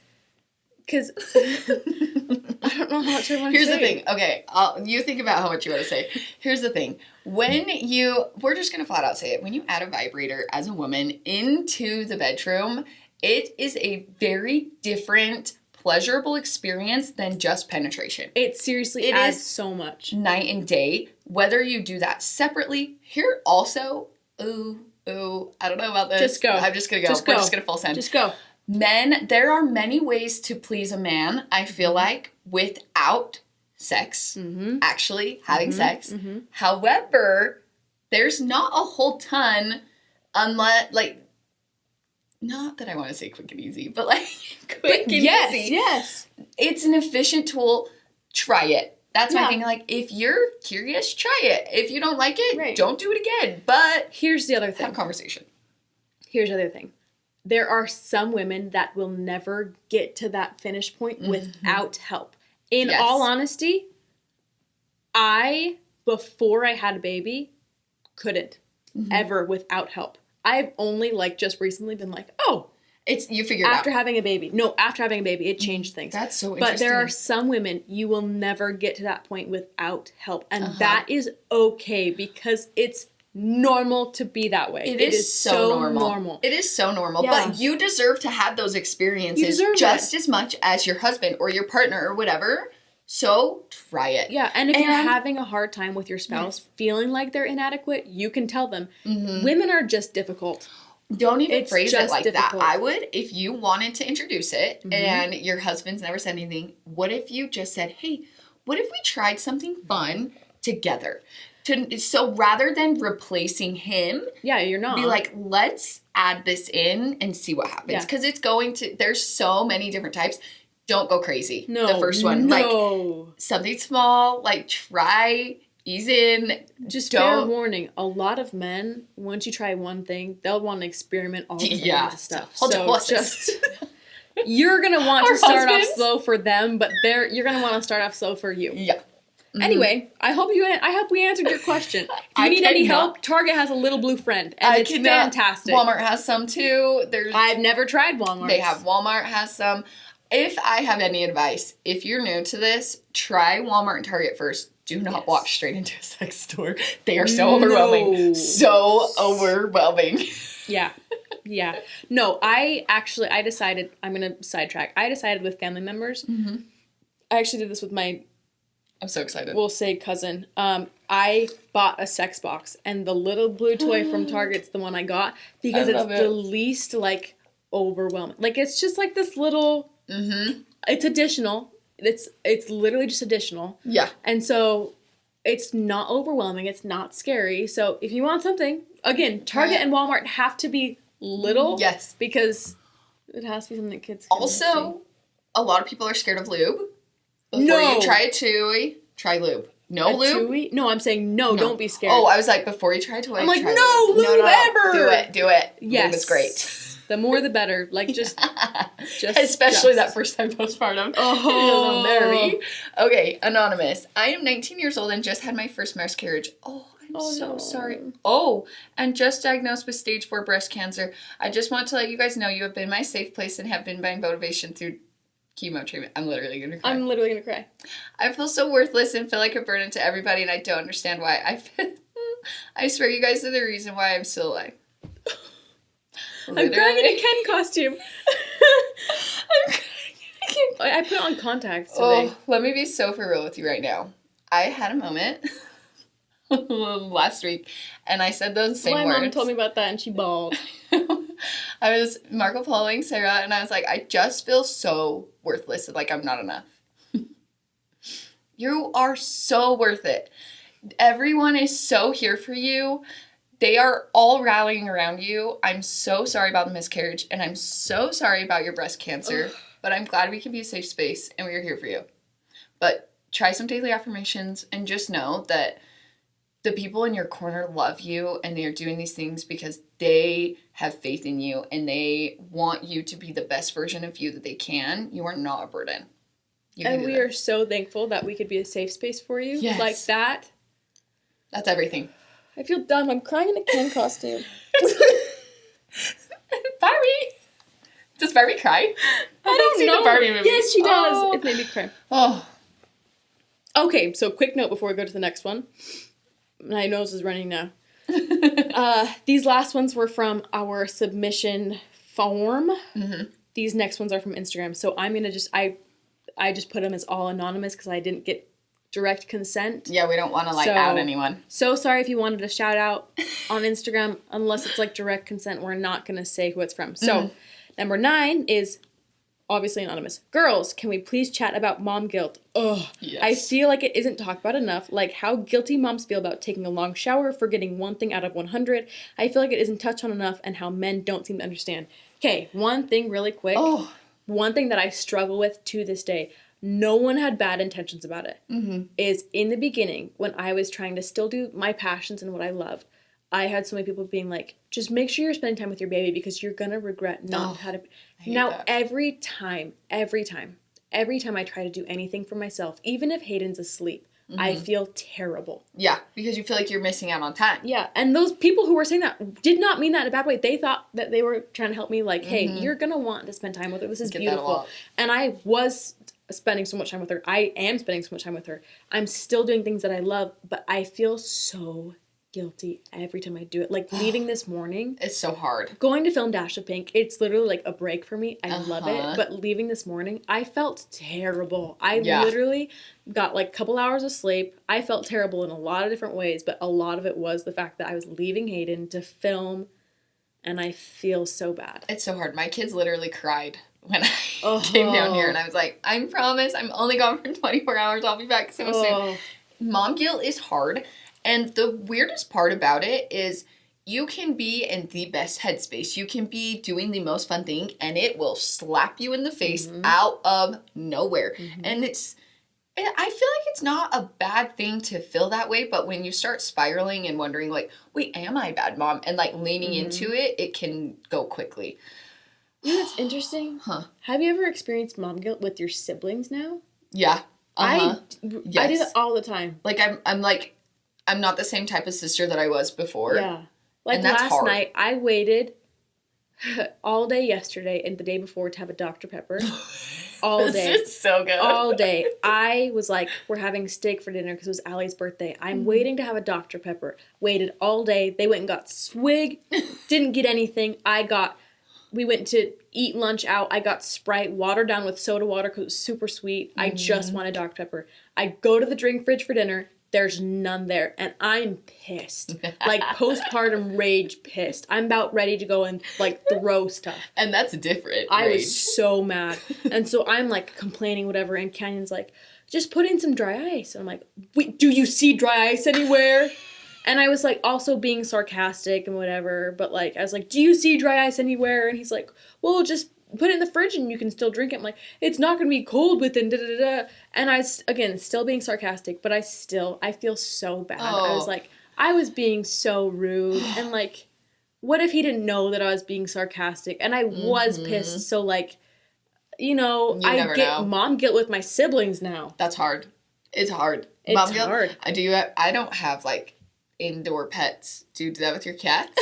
Because I don't know how much I want to say. Here's the thing. Okay, you think about how much you want to say. Here's the thing. We're just going to flat out say it. When you add a vibrator as a woman into the bedroom, it is a very different, pleasurable experience than just penetration. It seriously adds so much. Night and day. Whether you do that separately. Here also, I don't know about this. Just go. I'm just going to go. We're just going to full send. Just go. Men, there are many ways to please a man, I feel like, without sex. Actually having sex. However, there's not a whole ton unless, like, not that I want to say quick and easy, but like quick and easy. Yes. It's an efficient tool. Try it. That's my thing. Like, if you're curious, try it. If you don't like it, don't do it again. But here's the other thing. Have a conversation. Here's the other thing. There are some women that will never get to that finish point without help. In all honesty, before I had a baby, couldn't ever without help. I've only, like, just recently been like, you figured out. After having a baby. No, after having a baby, it changed things. That's so interesting. But there are some women, you will never get to that point without help. And that is okay because it's normal to be that way. It is so normal. It is so normal. Yeah. But you deserve to have those experiences just as much as your husband or your partner or whatever. So try it. Yeah, and if you're having a hard time with your spouse feeling like they're inadequate, you can tell them. Women are just difficult. Don't even phrase it like that. I would, if you wanted to introduce it and your husband's never said anything, what if you just said, hey, what if we tried something fun together? So rather than replacing him, you're not. Be like, let's add this in and see what happens. Because there's so many different types. Don't go crazy. No. The first one. Like, something small, like, try, ease in. Just fair warning. A lot of men, once you try one thing, they'll want to experiment all kinds of stuff. You're going to want to start off slow for them, but you're going to want to start off slow for you. Yeah. Anyway, I hope we answered your question. If you need any help, Target has a little blue friend, and it's fantastic. Walmart has some too. I've never tried Walmart. Walmart has some. If I have any advice, if you're new to this, try Walmart and Target first. Do not walk straight into a sex store. They are so overwhelming. So overwhelming. Yeah. No, I decided, I'm going to sidetrack. I decided with family members. I actually did this with my I'm so excited. We'll say cousin. I bought a sex box, and the little blue toy from Target's the one I got because it's the least, like, overwhelming. Like, it's just, like, this little... Mm-hmm. It's additional. It's literally just additional. Yeah. And so it's not overwhelming. It's not scary. So if you want something, again, Target and Walmart have to be little. Yes. Because it has to be something that kids can also, a lot of people are scared of lube. Before you try a toy, try lube. No lube? Chewy? No, I'm saying no, don't be scared. Oh, I was like, before you try a toy, I'm like, try no, lube ever! Do it. Yes. Lube is great. The more the better. Like, Especially that first time postpartum. Oh. Okay, Anonymous. I am 19 years old and just had my first miscarriage. Oh, I'm so sorry. Oh, and just diagnosed with stage 4 breast cancer. I just want to let you guys know you have been my safe place and have been my motivation through chemo treatment. I'm literally going to cry. I feel so worthless and feel like a burden to everybody, and I don't understand why. I swear you guys are the reason why I'm still alive. I'm crying in a Ken costume. I put on contacts today. Oh, let me be so for real with you right now. I had a moment last week, and I said those same words. My mom told me about that, and she bawled. I was Marco Poloing Sarah, and I was like, I just feel so worthless, like I'm not enough. You are so worth it. Everyone is so here for you. They are all rallying around you. I'm so sorry about the miscarriage, and I'm so sorry about your breast cancer, but I'm glad we can be a safe space, and we are here for you. But try some daily affirmations, and just know that the people in your corner love you, and they are doing these things because they have faith in you, and they want you to be the best version of you that they can. You are not a burden. And we are so thankful that we could be a safe space for you. Yes. Like that. That's everything. I feel dumb. I'm crying in a Ken costume. Barbie! Does Barbie cry? I don't know. The Barbie movie. Yes, she does. Oh. It made me cry. Oh. Okay, so quick note before we go to the next one. My nose is running now. These last ones were from our submission form. Mm-hmm. These next ones are from Instagram. So I'm going to I just put them as all anonymous because I didn't get direct consent. Yeah, we don't want to out anyone. So sorry if you wanted a shout out on Instagram. Unless it's like direct consent, we're not going to say who it's from. So number 9 is obviously anonymous. Girls, can we please chat about mom guilt? Ugh. Yes. I feel like it isn't talked about enough. Like how guilty moms feel about taking a long shower, forgetting 1 thing out of 100. I feel like it isn't touched on enough, and how men don't seem to understand. Okay, one thing really quick. Oh. One thing that I struggle with to this day. No one had bad intentions about it. Mm-hmm. Is in the beginning, when I was trying to still do my passions and what I love, I had so many people being like, just make sure you're spending time with your baby because you're going to regret not having... Now, every time I try to do anything for myself, even if Hayden's asleep, I feel terrible. Yeah, because you feel like you're missing out on time. Yeah, and those people who were saying that did not mean that in a bad way. They thought that they were trying to help me, like, hey, you're going to want to spend time with her. This is beautiful. And I was spending so much time with her. I am spending so much time with her. I'm still doing things that I love, but I feel so guilty every time I do it. Like leaving this morning. It's so hard. Going to film Dash of Pink, it's literally like a break for me. I love it. But leaving this morning, I felt terrible. I literally got like a couple hours of sleep. I felt terrible in a lot of different ways, but a lot of it was the fact that I was leaving Hayden to film, and I feel so bad. It's so hard. My kids literally cried when I came down here, and I was like, I promise I'm only gone for 24 hours. I'll be back so soon. Mom guilt is hard. And the weirdest part about it is you can be in the best headspace. You can be doing the most fun thing, and it will slap you in the face out of nowhere. And I feel like it's not a bad thing to feel that way, but when you start spiraling and wondering, like, wait, am I a bad mom? And, like, leaning into it, it can go quickly. You know what's interesting? Have you ever experienced mom guilt with your siblings now? Yeah. I do that all the time. Like, I'm not the same type of sister that I was before. Yeah. Like last night, I waited all day yesterday and the day before to have a Dr. Pepper. All day. This is so good. All day. I was like, we're having steak for dinner because it was Allie's birthday. I'm waiting to have a Dr. Pepper. Waited all day. They went and got swig. Didn't get anything. I got we went to eat lunch out. I got Sprite watered down with soda water because it was super sweet. I just wanted Dr. Pepper. I go to the drink fridge for dinner. There's none there. And I'm pissed. Like, postpartum rage pissed. I'm about ready to go and, like, throw stuff. And that's different I was so mad. And so I'm, like, complaining, whatever. And Canyon's like, just put in some dry ice. And I'm like, wait, do you see dry ice anywhere? And I was, like, also being sarcastic and whatever. But, like, I was like, do you see dry ice anywhere? And he's like, well, just put it in the fridge and you can still drink it. I'm like, it's not going to be cold within da-da-da-da. And I, again, still being sarcastic, but I feel so bad. I was like, I was being so rude. And, like, what if he didn't know that I was being sarcastic? And I was pissed. So, like, you know, I get mom guilt with my siblings now. That's hard. It's hard. It's mom hard. Guilt. I don't have, like, indoor pets. Do you do that with your cats?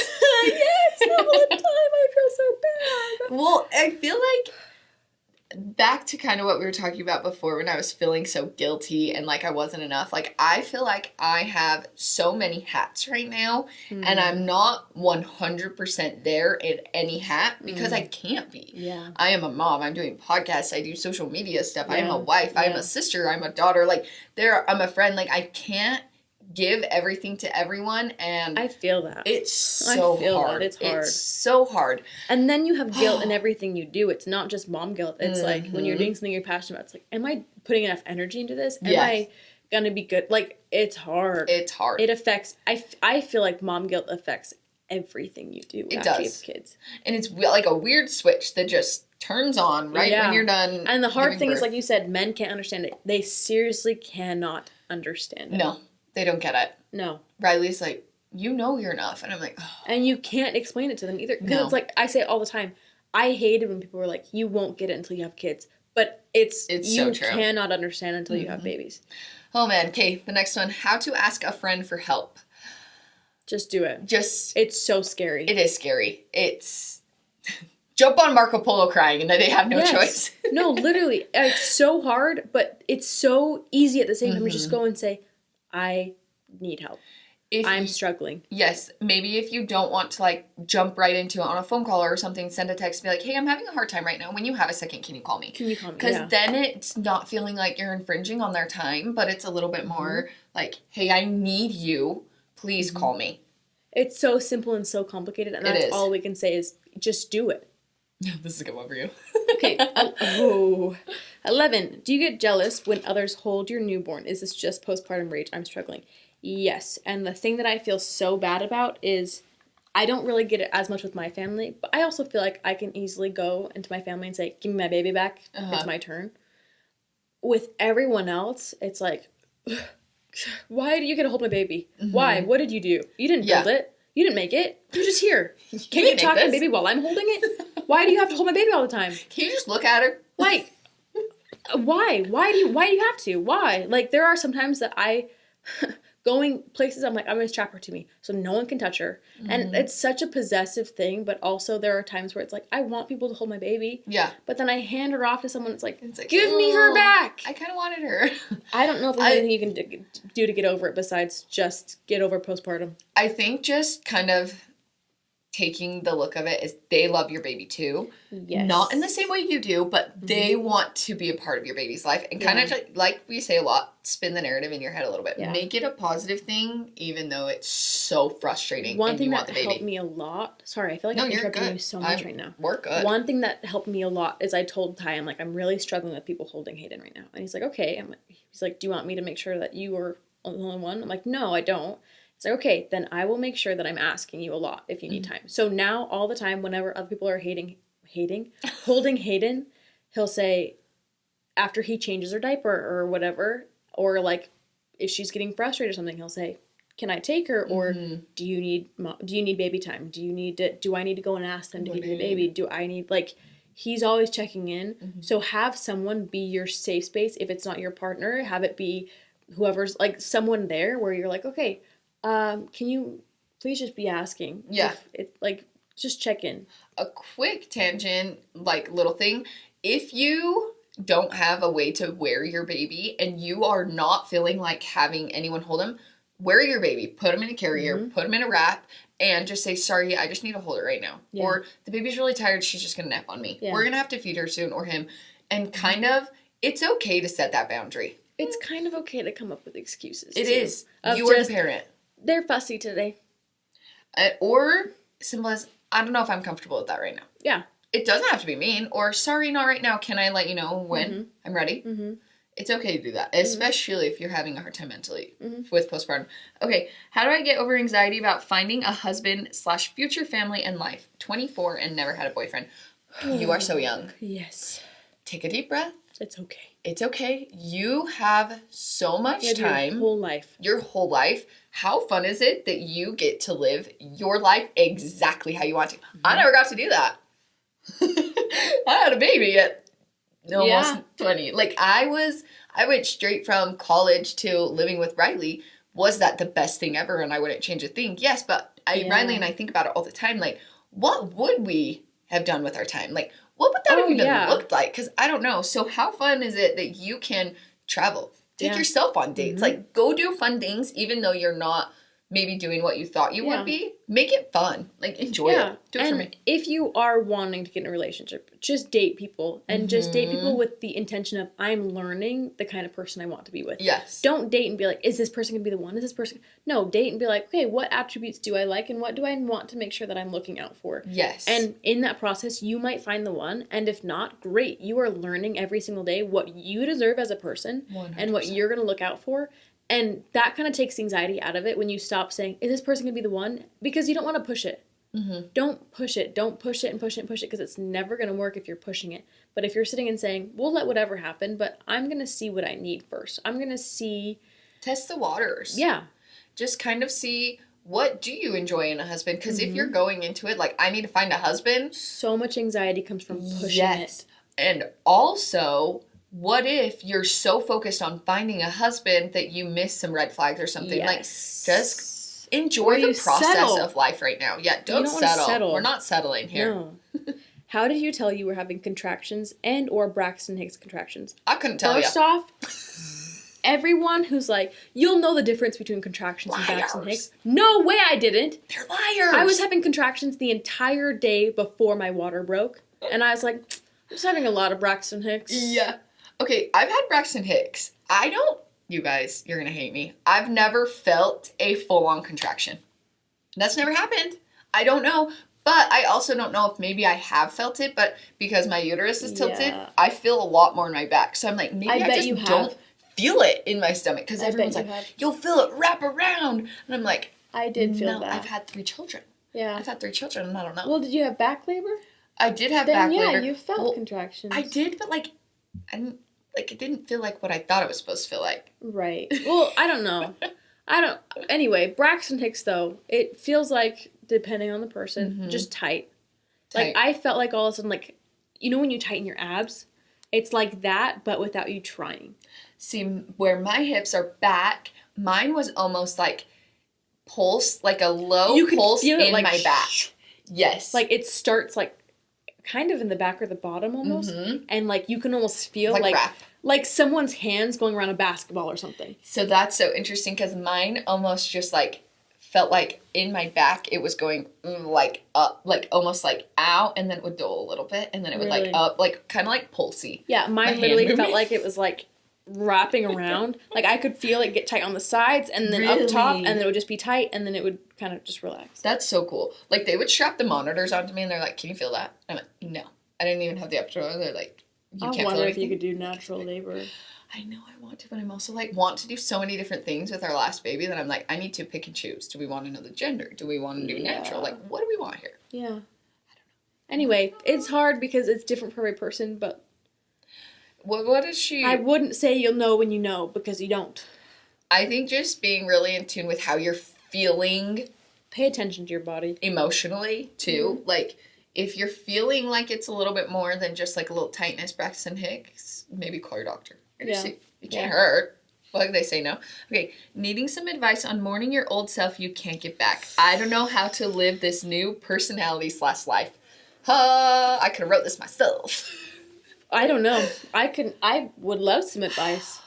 Yes, all the time. I feel so bad. Well, I feel like back to kind of what we were talking about before when I was feeling so guilty and like I wasn't enough. Like, I feel like I have so many hats right now and I'm not 100% there in any hat because I can't be. Yeah. I am a mom. I'm doing podcasts. I do social media stuff. I am a wife. I am a sister. I'm a daughter. Like, I'm a friend. Like, I can't give everything to everyone, and I feel that. It's so hard. It's hard. It's so hard. And then you have guilt in everything you do. It's not just mom guilt. It's like when you're doing something you're passionate about, it's like, am I putting enough energy into this? Am I gonna be good? Like, it's hard. It's hard. It affects, I feel like mom guilt affects everything you do after you have kids. And it's like a weird switch that just turns on when you're done. And the hard thing is, like you said, men can't understand it. They seriously cannot understand it. No. They don't get it. No. Riley's like, you know you're enough. And I'm like, oh. And you can't explain it to them either. Because it's like, I say it all the time. I hate it when people are like, you won't get it until you have kids. But it's you so cannot understand until you have babies. Oh, man. Okay, the next one. How to ask a friend for help. Just do it. It's so scary. It is scary. It's... Jump on Marco Polo crying and then they have no choice. No, literally. It's so hard, but it's so easy at the same time to just go and say, I need help. I'm struggling. Yes. Maybe if you don't want to, like, jump right into it on a phone call or something, send a text and be like, hey, I'm having a hard time right now. When you have a second, can you call me? Because then it's not feeling like you're infringing on their time, but it's a little bit more like, hey, I need you. Please call me. It's so simple and so complicated, and that's all we can say is just do it. This is a good one for you. Okay. 11. Do you get jealous when others hold your newborn? Is this just postpartum rage? I'm struggling. Yes. And the thing that I feel so bad about is I don't really get it as much with my family, but I also feel like I can easily go into my family and say, give me my baby back. It's my turn. With everyone else, it's like, why do you get to hold my baby? Why? What did you do? You didn't build it. You didn't make it. You're just here. Can you talk to my baby while I'm holding it? Why do you have to hold my baby all the time? Can you just look at her? Like, why? Why do you have to? Why? Like, there are some times that going places, I'm like, I'm going to strap her to me so no one can touch her. And it's such a possessive thing, but also there are times where it's like, I want people to hold my baby. Yeah. But then I hand her off to someone, it's like give me her back. I kind of wanted her. I don't know if there's anything you can do to get over it besides just get over postpartum. I think just kind of taking the look of it is they love your baby too. Yes. Not in the same way you do, but they want to be a part of your baby's life. And kind of like we say a lot, spin the narrative in your head a little bit. Yeah. Make it a positive thing, even though it's so frustrating. One thing that helped me a lot. Sorry, I feel like I'm interrupting you so much right now. We're good. One thing that helped me a lot is I told Ty, I'm like, I'm really struggling with people holding Hayden right now. And he's like, okay. He's like, do you want me to make sure that you are the only one? I'm like, no, I don't. It's like, okay, then I will make sure that I'm asking you a lot if you need time. So now, all the time, whenever other people are holding Hayden, he'll say, after he changes her diaper or whatever, or like if she's getting frustrated or something, he'll say, can I take her? Or do you need baby time? Do I need to go and ask them to give you the baby? Do I need, like, he's always checking in. So have someone be your safe space. If it's not your partner, have it be whoever's, like, someone there where you're like, okay, can you please just be asking? Yeah. Just check in. A quick tangent, like, little thing. If you don't have a way to wear your baby and you are not feeling like having anyone hold him, wear your baby, put him in a carrier, put him in a wrap, and just say, sorry, I just need to hold it right now. Yeah. Or the baby's really tired, she's just going to nap on me. Yeah. We're going to have to feed her soon, or him. And kind of, it's okay to set that boundary. It's kind of okay to come up with excuses. It is. You are the parent. They're fussy today. Or simple as, I don't know if I'm comfortable with that right now. Yeah. It doesn't have to be mean. Or, sorry, not right now. Can I let you know when I'm ready? Mm-hmm. It's okay to do that, especially if you're having a hard time mentally with postpartum. Okay, how do I get over anxiety about finding a husband/future family and life? 24 and never had a boyfriend. You are so young. Yes. Take a deep breath. It's okay. It's okay. You have so much time. Your whole life. Your whole life. How fun is it that you get to live your life exactly how you want to? I never got to do that. I had a baby at almost 20. Like, I went straight from college to living with Riley. Was that the best thing ever? And I wouldn't change a thing. Yes, but Riley and I think about it all the time. Like, what would we have done with our time? Like, what would that have even looked like? Because I don't know. So how fun is it that you can travel? Take yourself on dates. Like, go do fun things, even though you're not maybe doing what you thought you would be. Make it fun. Like, enjoy it. Do it for me. If you are wanting to get in a relationship, just date people. And just date people with the intention of, I'm learning the kind of person I want to be with. Yes. Don't date and be like, is this person going to be the one? Is this person? No, date and be like, okay, what attributes do I like? And what do I want to make sure that I'm looking out for? Yes. And in that process, you might find the one. And if not, great. You are learning every single day what you deserve as a person 100%. And what you're going to look out for. And that kind of takes anxiety out of it when you stop saying, is this person going to be the one? Because you don't want to push it. Don't push it. Don't push it and push it and push it, because it's never going to work if you're pushing it. But if you're sitting and saying, we'll let whatever happen, but I'm going to see what I need first. I'm going to see. Test the waters. Yeah. Just kind of see, what do you enjoy in a husband? Because if you're going into it like, I need to find a husband. So much anxiety comes from pushing it. And also, what if you're so focused on finding a husband that you miss some red flags or something? Like, just enjoy the process of life right now. Yeah, don't settle. We're not settling here. No. How did you tell you were having contractions and or Braxton Hicks contractions? I couldn't tell you. First off, everyone who's like, you'll know the difference between contractions and Braxton Hicks. No way I didn't. They're liars. I was having contractions the entire day before my water broke. And I was like, I'm just having a lot of Braxton Hicks. Yeah. Okay, I've had Braxton Hicks. You guys, you're going to hate me. I've never felt a full-on contraction. That's never happened. I don't know. But I also don't know if maybe I have felt it, but because my uterus is tilted, I feel a lot more in my back. So I'm like, maybe I just don't feel it in my stomach. Because everyone's like, you'll feel it wrap around. And I'm like, I did feel that. I've had 3 children. Yeah. I've had 3 children, and I don't know. Well, did you have back labor? I did have back labor. Yeah, you felt contractions. I did, but it didn't feel like what I thought it was supposed to feel like. Right. Well, I don't know. Anyway, Braxton Hicks, though, it feels like, depending on the person, just tight. Like, I felt like all of a sudden, like, you know when you tighten your abs? It's like that, but without you trying. See, where my hips are back, mine was almost like pulse, like a low pulse in like my back. Yes. Like, it starts, like, kind of in the back or the bottom almost. And, like, you can almost feel, like someone's hands going around a basketball or something. So that's so interesting, because mine almost just, like, felt like in my back it was going, like, up, like, almost like out, and then it would dull a little bit, and then it would, like, up, like, kind of like pulsy. Yeah, mine literally felt like it was, like, wrapping around. Like, I could feel it get tight on the sides, and then up top, and then it would just be tight, and then it would kind of just relax. That's so cool. Like, they would strap the monitors onto me, and they're like, can you feel that? I'm like, no. I didn't even have the epidural. They're like, you can't feel anything. I wonder if you could do natural labor. I know I want to, but I'm also like, want to do so many different things with our last baby that I'm like, I need to pick and choose. Do we want to know the gender? Do we want to do natural? Like, what do we want here? Yeah. I don't know. Anyway, it's hard because it's different for every person, but... What is she... I wouldn't say you'll know when you know, because you don't. I think just being really in tune with how you're feeling... Pay attention to your body. Emotionally, too. Like, if you're feeling like it's a little bit more than just, like, a little tightness, Braxton Hicks, maybe call your doctor. It can't hurt. Like, they say no. Okay, needing some advice on mourning your old self you can't get back. I don't know how to live this new personality/life. I could have wrote this myself. I don't know. I would love some advice.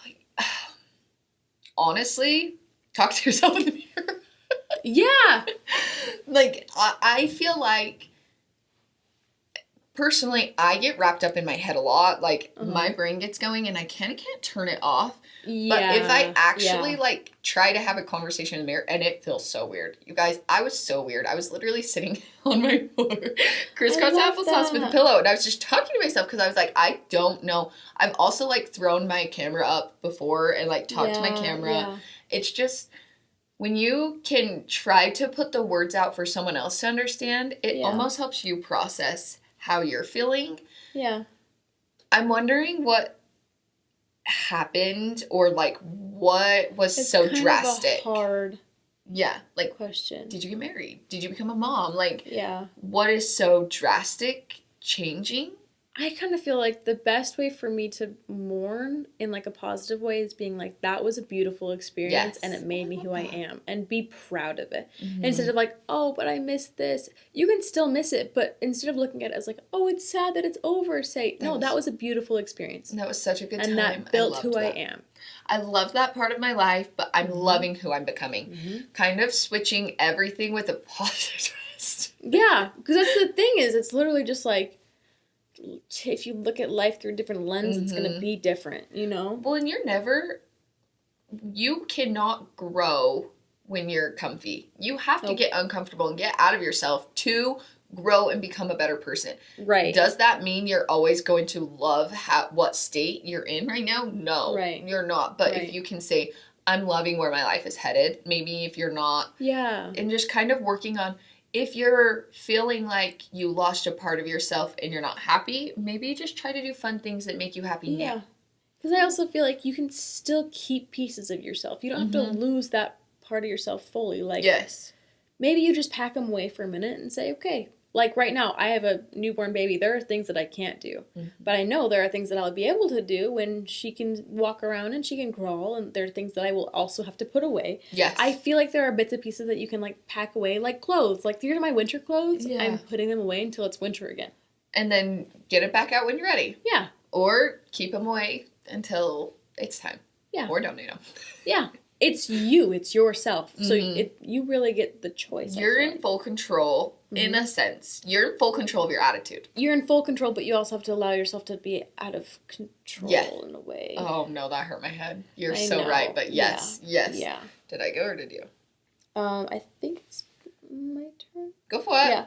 Honestly, talk to yourself in the mirror. Yeah. Like, I feel like, personally, I get wrapped up in my head a lot. Like, my brain gets going and I kind of can't turn it off. Yeah. But if I actually, like, try to have a conversation in the mirror, and it feels so weird. You guys, I was so weird. I was literally sitting on my floor, crisscross applesauce with a pillow, and I was just talking to myself because I was like, I don't know. I've also, like, thrown my camera up before and, like, talked to my camera. Yeah. It's just, when you can try to put the words out for someone else to understand, it almost helps you process how you're feeling. Yeah. I'm wondering what happened, or like what was so drastic. Of a hard like question. Did you get married? Did you become a mom? Like, what is so drastic changing? I kind of feel like the best way for me to mourn in like a positive way is being like, that was a beautiful experience and it made me who I am, and be proud of it. Instead of like, oh, but I missed this. You can still miss it, but instead of looking at it as like, oh, it's sad that it's over, say, no, that was a beautiful experience. That was such a good time. And that built who I am. I love that part of my life, but I'm loving who I'm becoming. Kind of switching everything with a positive twist. Yeah, because that's the thing is, it's literally just like, if you look at life through a different lens, it's going to be different, you know? Well, and you cannot grow when you're comfy. You have to get uncomfortable and get out of yourself to grow and become a better person. Right. Does that mean you're always going to love what state you're in right now? No. Right. You're not. But if you can say, I'm loving where my life is headed, maybe if you're not. Yeah. And just kind of working on, if you're feeling like you lost a part of yourself and you're not happy, maybe just try to do fun things that make you happy now. Yeah. Because I also feel like you can still keep pieces of yourself. You don't have to lose that part of yourself fully. Like, maybe you just pack them away for a minute and say, okay, like right now, I have a newborn baby. There are things that I can't do. But I know there are things that I'll be able to do when she can walk around and she can crawl. And there are things that I will also have to put away. Yes. I feel like there are bits and pieces that you can like pack away, like clothes. Like, these are my winter clothes. Yeah. I'm putting them away until it's winter again. And then get it back out when you're ready. Yeah. Or keep them away until it's time. Yeah. Or donate them. Yeah. It's you. It's yourself. So you really get the choice. You're in full control, in a sense. You're in full control of your attitude. You're in full control, but you also have to allow yourself to be out of control in a way. Oh, no, that hurt my head. You're so right. But yes. Yeah. Did I go or did you? I think it's my turn. Go for it. Yeah.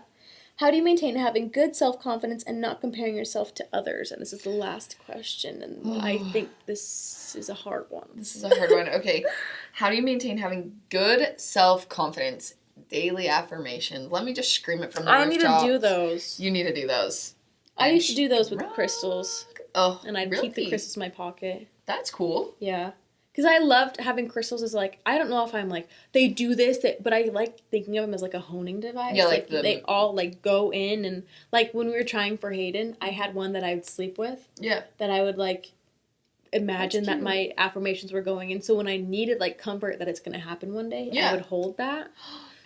How do you maintain having good self-confidence and not comparing yourself to others? And this is the last question, and I think this is a hard one. This is a hard one. Okay. How do you maintain having good self-confidence? Daily affirmations. Let me just scream it from the rooftop. I need to do those. You need to do those. I used to do those with crystals. Oh, and I'd keep the crystals in my pocket. That's cool. Yeah. Because I loved having crystals as like, I don't know if I'm like, they do this, but I like thinking of them as like a honing device. Yeah, like they all like go in, and like when we were trying for Hayden, I had one that I would sleep with. Yeah. That I would like imagine that my affirmations were going in. So when I needed like comfort that it's going to happen one day, I would hold that.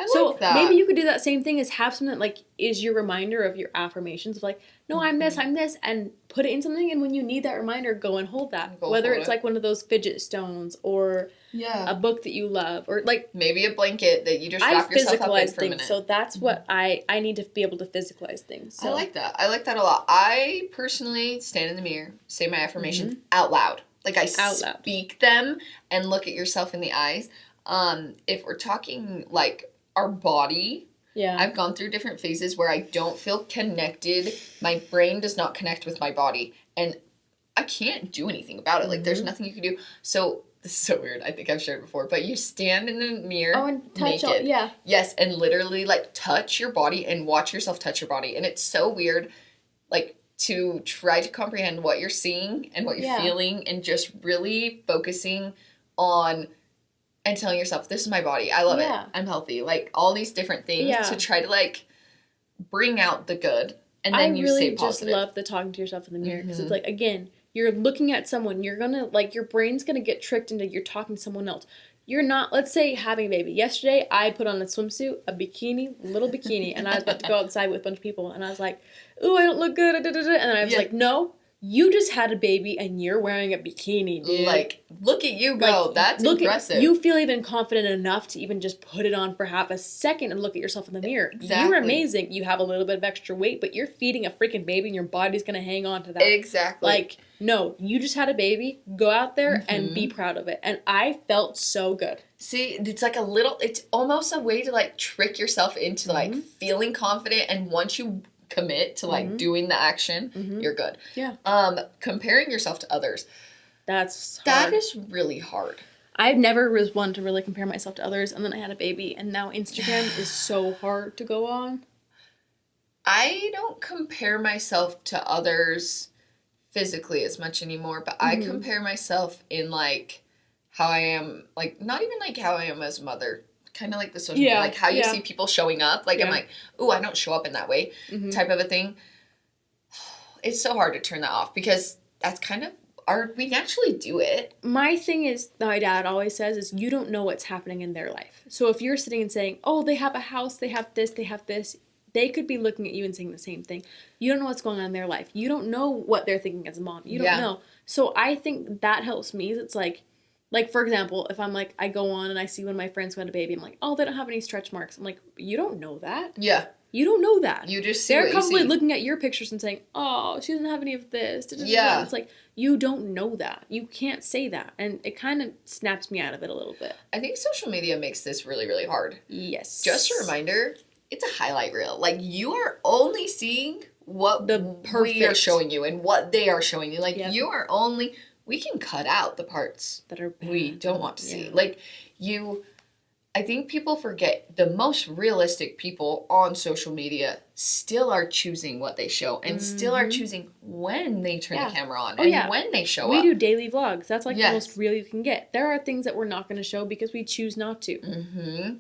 I like that. Maybe you could do that same thing as have something that like is your reminder of your affirmations of like, no, I'm this, and put it in something, and when you need that reminder, go and hold that. Whether it's like one of those fidget stones or a book that you love, or like maybe a blanket that you just wrap yourself up in for a minute. So that's what I need to be able to physicalize things. So. I like that. I like that a lot. I personally stand in the mirror, say my affirmations out loud. Like I speak them and look at yourself in the eyes. If we're talking like our body, I've gone through different phases where I don't feel connected. My brain does not connect with my body, and I can't do anything about it. Like there's nothing you can do. So this is so weird. I think I've shared it before, but you stand in the mirror and touch naked. Yes, and literally like touch your body and watch yourself touch your body. And it's so weird, like to try to comprehend what you're seeing and what you're feeling, and just really focusing on and telling yourself, this is my body. I love it. I'm healthy. Like all these different things to try to like bring out the good. And then you say positive. I really just love the talking to yourself in the mirror, because it's like, again, you're looking at someone, you're going to like, your brain's going to get tricked into you're talking to someone else. You're not, let's say, having a baby. Yesterday, I put on a swimsuit, a little bikini, and I was about to go outside with a bunch of people, and I was like, ooh, I don't look good, and then I was like, no, you just had a baby and you're wearing a bikini, dude. Like, look at you go. Like, that's impressive. You feel even confident enough to even just put it on for half a second and look at yourself in the mirror. Exactly. You're amazing. You have a little bit of extra weight, but you're feeding a freaking baby and your body's going to hang on to that. Exactly. Like, no, you just had a baby. Go out there and be proud of it. And I felt so good. See, it's like it's almost a way to, like, trick yourself into, like, feeling confident. And once you commit to, like, doing the action, you're good. Yeah. Comparing yourself to others. That is really hard. I've never was one to really compare myself to others, and then I had a baby, and now Instagram is so hard to go on. I don't compare myself to others physically as much anymore, but I compare myself in, like, how I am, like, not even, like, how I am as a mother. Kind of like the social media, like how you see people showing up. Like, I'm like, ooh, I don't show up in that way type of a thing. It's so hard to turn that off because that's kind of we naturally do it. My thing is, my dad always says, is you don't know what's happening in their life. So if you're sitting and saying, oh, they have a house, they have this, they could be looking at you and saying the same thing. You don't know what's going on in their life. You don't know what they're thinking as a mom. You don't know. So I think that helps me. It's like, for example, if I'm like, I go on and I see one of my friends who had a baby, I'm like, oh, they don't have any stretch marks. I'm like, you don't know that. Yeah. You don't know that. You just see They're probably looking at your pictures and saying, oh, she doesn't have any of this. Yeah. It's like, you don't know that. You can't say that. And it kind of snaps me out of it a little bit. I think social media makes this really, really hard. Yes. Just a reminder, it's a highlight reel. Like, you are only seeing what we are showing you and what they are showing you. Like, you are only... We can cut out the parts that are bad. We don't want to see. Like, I think people forget the most realistic people on social media still are choosing what they show and still are choosing when they turn the camera on and when they show up. We do daily vlogs. That's like the most real you can get. There are things that we're not going to show because we choose not to.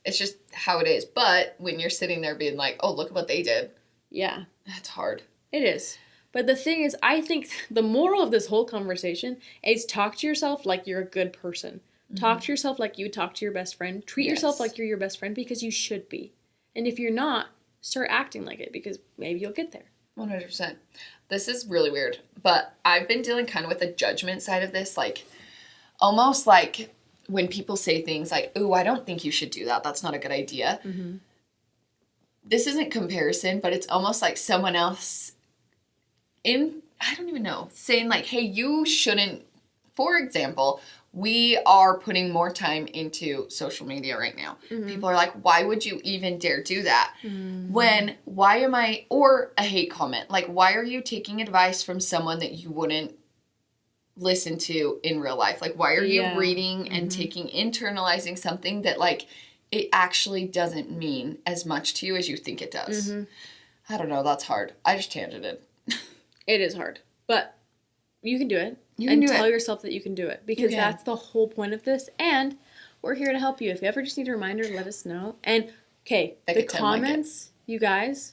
It's just how it is. But when you're sitting there being like, oh, look at what they did. Yeah. That's hard. It is. But the thing is, I think the moral of this whole conversation is talk to yourself like you're a good person. Talk to yourself like you would talk to your best friend. Treat yourself like you're your best friend because you should be. And if you're not, start acting like it because maybe you'll get there. 100%. This is really weird. But I've been dealing kind of with the judgment side of this. Like, almost like when people say things like, ooh, I don't think you should do that. That's not a good idea. This isn't comparison, but it's almost like someone else... I don't even know, saying like, hey, you shouldn't, for example, we are putting more time into social media right now. People are like, why would you even dare do that? Or a hate comment, like, why are you taking advice from someone that you wouldn't listen to in real life? Like, why are you reading and internalizing something that, like, it actually doesn't mean as much to you as you think it does? I don't know, that's hard. I just tangented. It is hard, but you can do it. And tell yourself that you can do it because that's the whole point of this. And we're here to help you. If you ever just need a reminder, let us know. And, okay, the comments, you guys,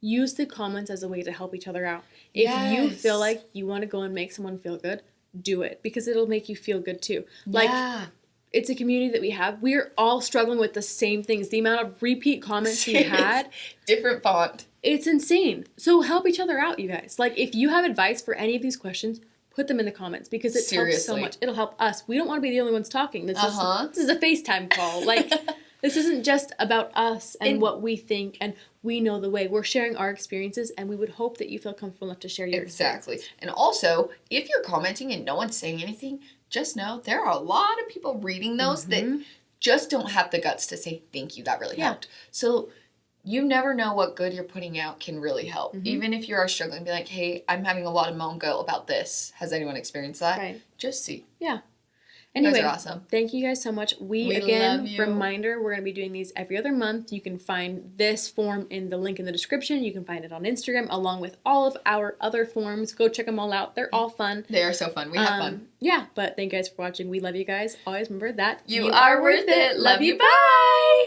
use the comments as a way to help each other out. If you feel like you want to go and make someone feel good, do it because it'll make you feel good too. Like, it's a community that we have. We're all struggling with the same things. The amount of repeat comments we had. Different font. It's insane. So help each other out, you guys. Like, if you have advice for any of these questions, put them in the comments because it helps so much. It'll help us. We don't want to be the only ones talking. This is a FaceTime call. Like, this isn't just about us and what we think and we know the way. We're sharing our experiences and we would hope that you feel comfortable enough to share your experiences. And also, if you're commenting and no one's saying anything, just know there are a lot of people reading those that just don't have the guts to say thank you. That really helped. So you never know what good you're putting out can really help. Even if you are struggling, be like, hey, I'm having a lot of moan guilt about this. Has anyone experienced that? Right. Just see. Yeah. Anyway, you guys are awesome. Thank you guys so much. We again, reminder, we're going to be doing these every other month. You can find this form in the link in the description. You can find it on Instagram along with all of our other forms. Go check them all out. They're all fun. They are so fun. We have fun. Yeah, but thank you guys for watching. We love you guys. Always remember that you are worth it. Love you. Bye.